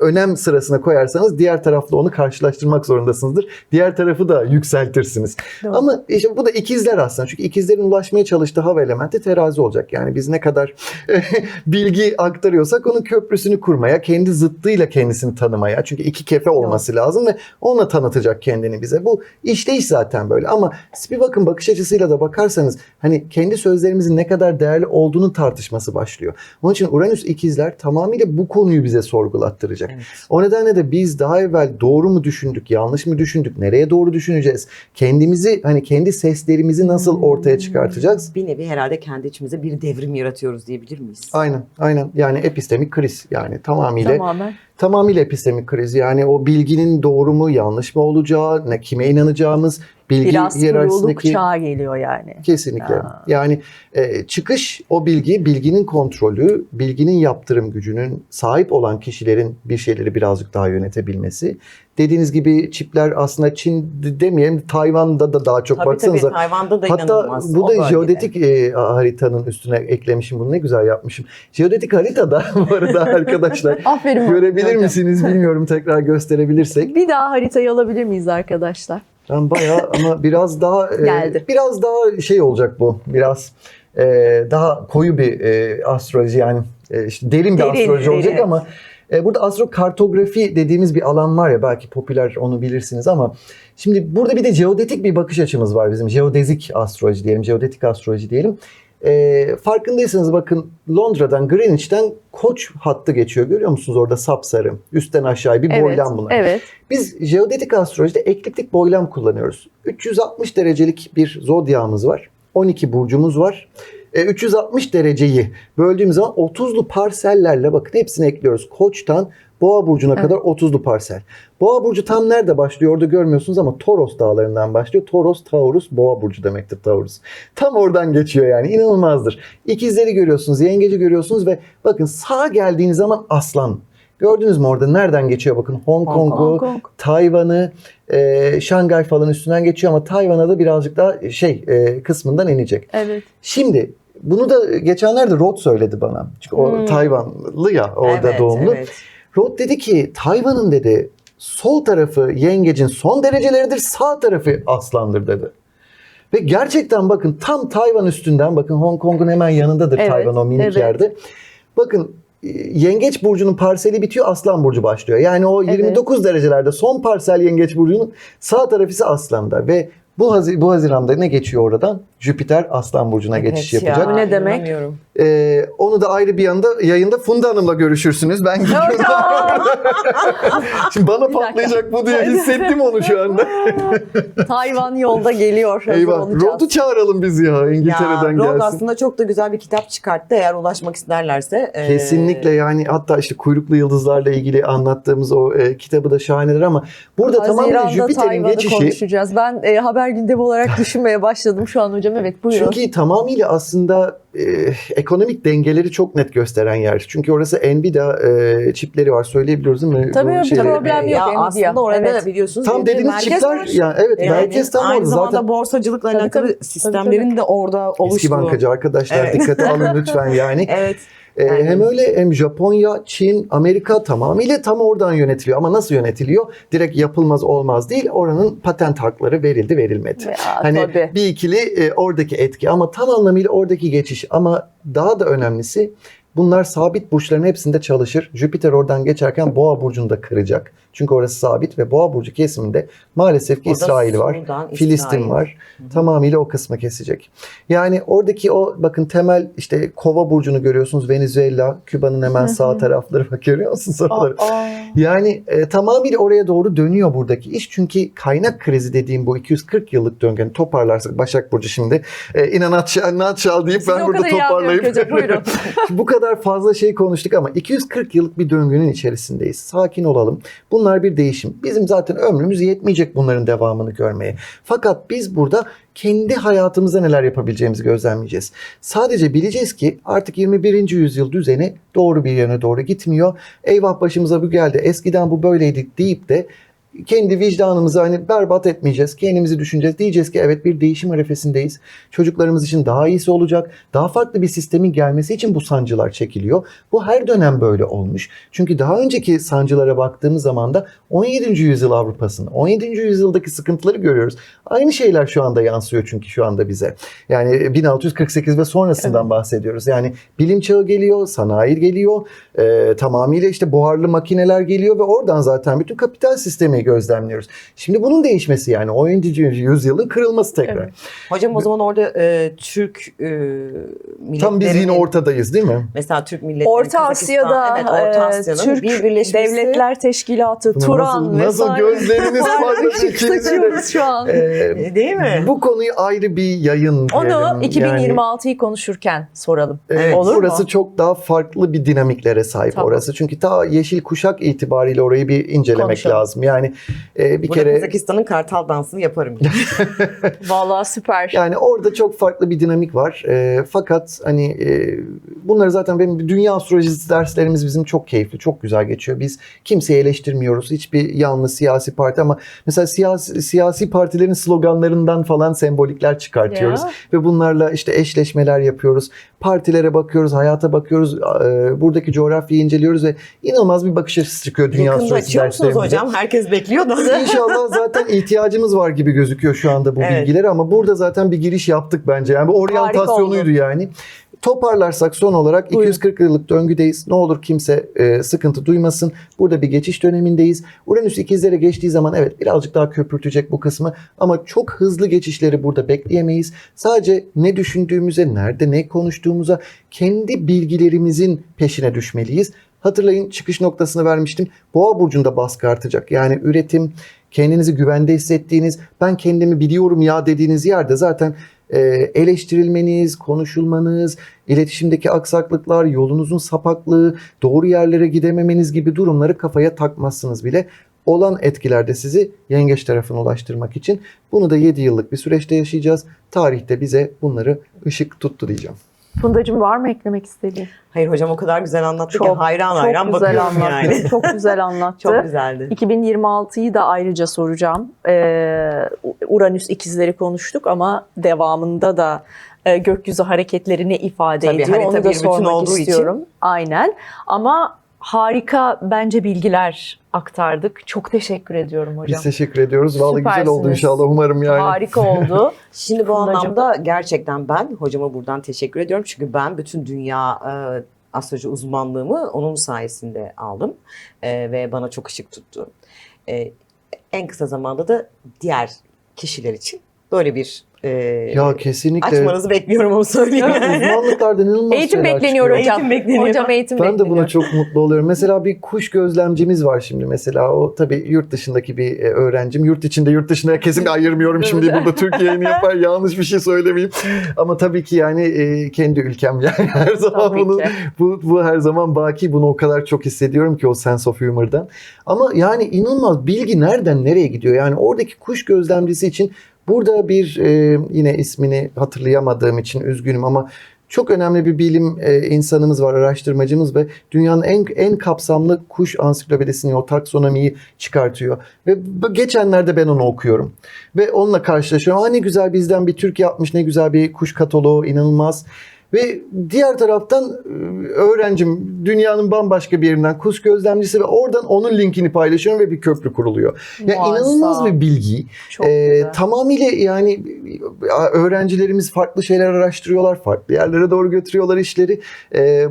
önem sırasına koyarsanız diğer tarafla onu karşılaştırmak zorundasınızdır. Diğer tarafı da yükseltirsiniz. Doğru. Ama işte bu da ikizler aslında. Çünkü ikizlerin ulaşmaya çalıştığı hava elementi terazi olacak. Yani biz ne kadar bilgi aktarıyorsak onun köprüsünü kurmaya, kendi zıttıyla kendisini tanımaya. Çünkü iki kefe olması lazım ve onunla tanıtacak kendini bize. Bu İşleyiş zaten böyle ama Spivak'ın bakış açısıyla da bakarsanız hani kendi sözlerimizin ne kadar değerli olduğunun tartışması başlıyor. Onun için Uranüs ikizler tamamıyla bu konuyu bize sorgulattıracak. Evet. O nedenle de biz daha evvel doğru mu düşündük, yanlış mı düşündük, nereye doğru düşüneceğiz? Kendimizi hani kendi seslerimizi nasıl ortaya çıkartacağız? Bir nevi herhalde kendi içimize bir devrim yaratıyoruz diyebilir miyiz? Aynen. Yani epistemik kriz yani tamamıyla epistemik kriz. Yani o bilginin doğru mu yanlış mı olacağı, kime inanacağımız, bilgi biraz hiyerarşisindeki çağı geliyor yani. Kesinlikle. Yani çıkış o bilginin kontrolü, bilginin yaptırım gücünün sahip olan kişilerin bir şeyleri birazcık daha yönetebilmesi. Dediğiniz gibi çipler aslında Çin demeyelim, Tayvan'da da daha çok baksanıza. Tabii Tayvan'da da hatta inanılmaz. bu da jeodetik haritanın üstüne eklemişim. Bunu ne güzel yapmışım. Jeodetik haritada bu arada arkadaşlar. Aferin. Görebilir misiniz bilmiyorum, tekrar gösterebilirsek. Bir daha haritayı alabilir miyiz arkadaşlar? Ben bayağı ama biraz daha biraz daha şey olacak bu. Biraz daha koyu bir astroloji yani işte derin bir astroloji olacak ama burada astrokartografi dediğimiz bir alan var ya, belki popüler, onu bilirsiniz ama şimdi burada bir de jeodetik bir bakış açımız var bizim. Jeodezik astroloji diyelim, jeodetik astroloji diyelim. Farkındaysanız bakın Londra'dan, Greenwich'ten Koç hattı geçiyor. Görüyor musunuz orada sapsarı? Üstten aşağıya bir boylam bunlar. Evet. Biz jeodetik astrolojide ekliptik boylam kullanıyoruz. 360 derecelik bir zodyağımız var. 12 burcumuz var. 360 dereceyi böldüğümüz zaman 30'lu parsellerle bakın hepsini ekliyoruz. Koç'tan Boğa burcuna kadar 30'lu parsel. Boğa burcu tam nerede başlıyor orada görmüyorsunuz ama Toros dağlarından başlıyor. Toros, Taurus, Boğa burcu demektir Taurus. Tam oradan geçiyor yani, inanılmazdır. İkizleri görüyorsunuz, yengeci görüyorsunuz ve bakın sağa geldiğiniz zaman Aslan. Gördünüz mü orada nereden geçiyor bakın, Hong Kong'u, Tayvan'ı, Şangay falan üstünden geçiyor ama Tayvan'a da birazcık daha kısmından inecek. Evet. Şimdi bunu da geçenlerde Rod söyledi bana. Çünkü o Tayvanlı ya, orada doğumlu. Evet. Rod dedi ki Tayvan'ın dedi sol tarafı yengecin son dereceleridir, sağ tarafı aslandır dedi. Ve gerçekten bakın tam Tayvan üstünden, bakın Hong Kong'un hemen yanındadır Tayvan, o minik yerde. Bakın Yengeç burcunun parseli bitiyor, Aslan burcu başlıyor. Yani o 29 derecelerde son parsel Yengeç burcunun sağ tarafı ise Aslan'da ve bu Haziran'da ne geçiyor oradan? Jüpiter Aslan burcuna geçiş Evet ya, yapacak. Bu ne demek? inanamıyorum. Onu da ayrı bir yayında Funda Hanım'la görüşürsünüz. Ben gidiyorum. Şimdi bana dakika. patlayacak bu diye hissettim onu şu anda. Tayvan yolda geliyor. hazır Eyvah. olacağız. Rod'u çağıralım biz ya, İngiltere'den Rod gelsin. aslında çok da güzel bir kitap çıkarttı. Eğer ulaşmak isterlerse. Kesinlikle, yani hatta işte kuyruklu yıldızlarla ilgili anlattığımız o kitabı da şahanedir ama burada tamamen Haziran'da Jüpiter'in Tayvan'ı geçişi. konuşacağız. Ben haber gündemi olarak düşünmeye başladım şu an hocam. Evet, buyurun. Çünkü tamamıyla aslında ekonomik dengeleri çok net gösteren yer. Çünkü orası Nvidia çipleri var, söyleyebiliyoruz değil mi? Tabii, Bu bir şeyleri. problem yok. Ya Nvidia. aslında orada Evet. biliyorsunuz Tam bir dediğiniz merkez çipler, var. yani evet, merkez tam aynı orada zamanda zaten. borsacılıkla Tabii, alakalı tabii. sistemlerin de orada Eski oluştuğu. bankacı arkadaşlar, Evet. dikkate alın lütfen yani. Evet. Hem öyle hem Japonya, Çin, Amerika tamamıyla tam oradan yönetiliyor. Ama nasıl yönetiliyor? Direkt yapılmaz olmaz değil. Oranın patent hakları verildi, verilmedi. Ya, Hani tabii. bir ikili oradaki etki ama tam anlamıyla oradaki geçiş. Ama daha da önemlisi, bunlar sabit burçların hepsinde çalışır. Jüpiter oradan geçerken Boğa burcunu da kıracak. Çünkü orası sabit ve Boğa burcu kesiminde maalesef ki Orada İsrail var, Sudan, Filistin İsrail. var. Tamamıyla o kısmı kesecek. Yani oradaki o bakın temel işte Kova burcunu görüyorsunuz. Venezuela, Küba'nın hemen sağ tarafları, bak görüyor musunuz oraları? Yani tamamıyla oraya doğru dönüyor buradaki iş. Çünkü kaynak krizi dediğim bu 240 yıllık döngünü toparlarsak, Başak Burcu şimdi inanatçal deyip Siz ben o burada kadar iyi toparlayıp anlıyorum hocam, buyurun. bu kadar fazla şey konuştuk ama 240 yıllık bir döngünün içerisindeyiz. Sakin olalım. Bunlar bir değişim. Bizim zaten ömrümüz yetmeyecek bunların devamını görmeye. Fakat biz burada kendi hayatımızda neler yapabileceğimizi gözlemleyeceğiz. Sadece bileceğiz ki artık 21. yüzyıl düzeni doğru bir yöne doğru gitmiyor. Eyvah başımıza bu geldi, eskiden bu böyleydi deyip de kendi vicdanımızı hani berbat etmeyeceğiz. Kendimizi düşüneceğiz. Diyeceğiz ki evet, bir değişim arifesindeyiz. Çocuklarımız için daha iyisi olacak. Daha farklı bir sistemin gelmesi için bu sancılar çekiliyor. Bu her dönem böyle olmuş. Çünkü daha önceki sancılara baktığımız zaman da 17. yüzyıl Avrupa'sının, 17. yüzyıldaki sıkıntıları görüyoruz. Aynı şeyler şu anda yansıyor çünkü şu anda bize. Yani 1648 ve sonrasından bahsediyoruz. Yani bilim çağı geliyor, sanayi geliyor. Tamamıyla işte buharlı makineler geliyor ve oradan zaten bütün kapital sistemi gözlemliyoruz. Şimdi bunun değişmesi, yani 17. yüzyılın kırılması tekrar. Evet. Hocam o zaman orada Türk milletlerinin... Tam biz yine ortadayız değil mi? Mesela Türk milletleri, Orta Asya'da evet, Orta Asya'nın Türk bir birleşmesi. Devletler Teşkilatı, Turan Nasıl vesaire. gözleriniz parladı ikiniz de. Saçıyoruz şu an. Değil mi? Bu konuyu ayrı bir yayın Onu diyelim. Yani, 2026'yı konuşurken soralım. evet, Olur burası mu? çok daha farklı bir dinamiklere sahip Tamam. orası. Çünkü ta yeşil kuşak itibariyle orayı bir incelemek Konuşalım. lazım. Yani bir Burada kere Kazakistan'ın kartal dansını yaparım. Vallahi süper. yani orada çok farklı bir dinamik var. Fakat hani bunları zaten benim dünya astrolojisi derslerimiz bizim çok keyifli, çok güzel geçiyor. Biz kimseyi eleştirmiyoruz. Hiçbir yanlış siyasi parti ama mesela siyasi partilerin sloganlarından falan sembolikler çıkartıyoruz. Ya. Ve bunlarla işte eşleşmeler yapıyoruz. Partilere bakıyoruz, hayata bakıyoruz. Buradaki coğrafyayı inceliyoruz ve inanılmaz bir bakış açısı çıkıyor dünya Yakında astrolojisi açıyor musunuz derslerimizde. hocam? Herkes bekliyor da. İnşallah zaten ihtiyacımız var gibi gözüküyor şu anda bu Evet. bilgilere ama burada zaten bir giriş yaptık bence. Yani bu oryantasyonuydu yani. Toparlarsak son olarak Buyurun. 240 yıllık döngüdeyiz. Ne olur kimse sıkıntı duymasın. Burada bir geçiş dönemindeyiz. Uranüs ikizlere geçtiği zaman evet birazcık daha köpürtecek bu kısmı ama çok hızlı geçişleri burada bekleyemeyiz. Sadece ne düşündüğümüze, nerede ne konuştuğumuza, kendi bilgilerimizin peşine düşmeliyiz. Hatırlayın, çıkış noktasını vermiştim. Boğa burcunda baskı artacak. Yani üretim, kendinizi güvende hissettiğiniz, ben kendimi biliyorum ya dediğiniz yerde zaten eleştirilmeniz, konuşulmanız, iletişimdeki aksaklıklar, yolunuzun sapaklığı, doğru yerlere gidememeniz gibi durumları kafaya takmazsınız bile. Olan etkiler de sizi yengeç tarafına ulaştırmak için. Bunu da 7 yıllık bir süreçte yaşayacağız. Tarihte bize bunları ışık tuttu diyeceğim. Fundacığım, var mı eklemek istediğin? Hayır hocam, o kadar güzel anlattı ki hayran çok güzel bakıyorum anlattı. yani. Çok güzel anlattı. Çok güzeldi. 2026'yı da ayrıca soracağım. Uranüs ikizleri konuştuk ama devamında da gökyüzü hareketlerini ifade Tabii, ediyor. harita Onu bir da bütün sormak olduğu istiyorum. Aynen. Ama harika bence bilgiler aktardık. Çok teşekkür ediyorum hocam. Biz teşekkür ediyoruz. Vallahi güzel oldu Süpersiniz. inşallah, umarım yani. Harika oldu. Şimdi bu Fundacığım. anlamda gerçekten ben hocama buradan teşekkür ediyorum. Çünkü ben bütün dünya astroloji uzmanlığımı onun sayesinde aldım. Ve bana çok ışık tuttu. En kısa zamanda da diğer kişiler için böyle bir Ya kesinlikle. açmanızı bekliyorum, onu söyleyeyim. Uzmanlıklardan inanılmaz Eğitim şeyler bekleniyor çıkıyor. hocam. Eğitim bekleniyor. Hocam eğitim Ben de bekleniyor. buna çok mutlu oluyorum. Mesela bir kuş gözlemcimiz var şimdi mesela. O tabii yurt dışındaki bir öğrencim. Yurt içinde yurt dışına kesinlikle ayırmıyorum şimdi burada Türkiye'yi yapar. Yanlış bir şey söylemeyeyim. Ama tabii ki yani kendi ülkem yani her zaman Tabii bunu ki. bu her zaman baki. Bunu o kadar çok hissediyorum ki o sense of humor'dan. Ama yani inanılmaz bilgi nereden nereye gidiyor? Yani oradaki kuş gözlemcisi için burada bir yine ismini hatırlayamadığım için üzgünüm ama çok önemli bir bilim insanımız var, araştırmacımız ve dünyanın en kapsamlı kuş ansiklopedisini, o taksonomiyi çıkartıyor. Ve geçenlerde ben onu okuyorum. Ve onunla karşılaşıyorum. Ne güzel bizden bir Türk yapmış, ne güzel bir kuş kataloğu, inanılmaz. Ve diğer taraftan öğrencim dünyanın bambaşka bir yerinden kuş gözlemcisi ve oradan onun linkini paylaşıyorum ve bir köprü kuruluyor. Yani Muazzam. inanılmaz bir bilgi. Çok güzel. Tamamıyla yani öğrencilerimiz farklı şeyler araştırıyorlar, farklı yerlere doğru götürüyorlar işleri.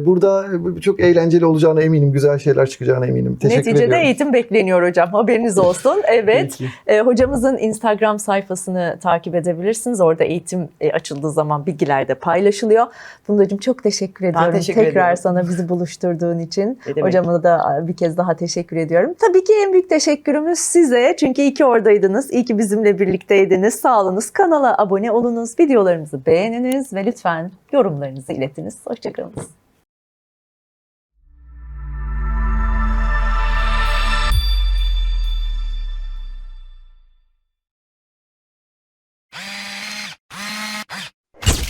Burada çok eğlenceli olacağına eminim, güzel şeyler çıkacağına eminim. Teşekkür Neticede ediyorum. eğitim bekleniyor hocam. Haberiniz olsun. Evet. Peki. Hocamızın Instagram sayfasını takip edebilirsiniz. Orada eğitim açıldığı zaman bilgiler de paylaşılıyor. Fundacığım çok teşekkür ediyorum. teşekkür Tekrar ediyorum. sana bizi buluşturduğun için. Ne demek? Hocama da bir kez daha teşekkür ediyorum. Tabii ki en büyük teşekkürümüz size. Çünkü iyi ki oradaydınız. İyi ki bizimle birlikteydiniz. Sağ olunuz. Kanala abone olunuz. Videolarımızı beğeniniz ve lütfen yorumlarınızı iletiniz. Hoşçakalın.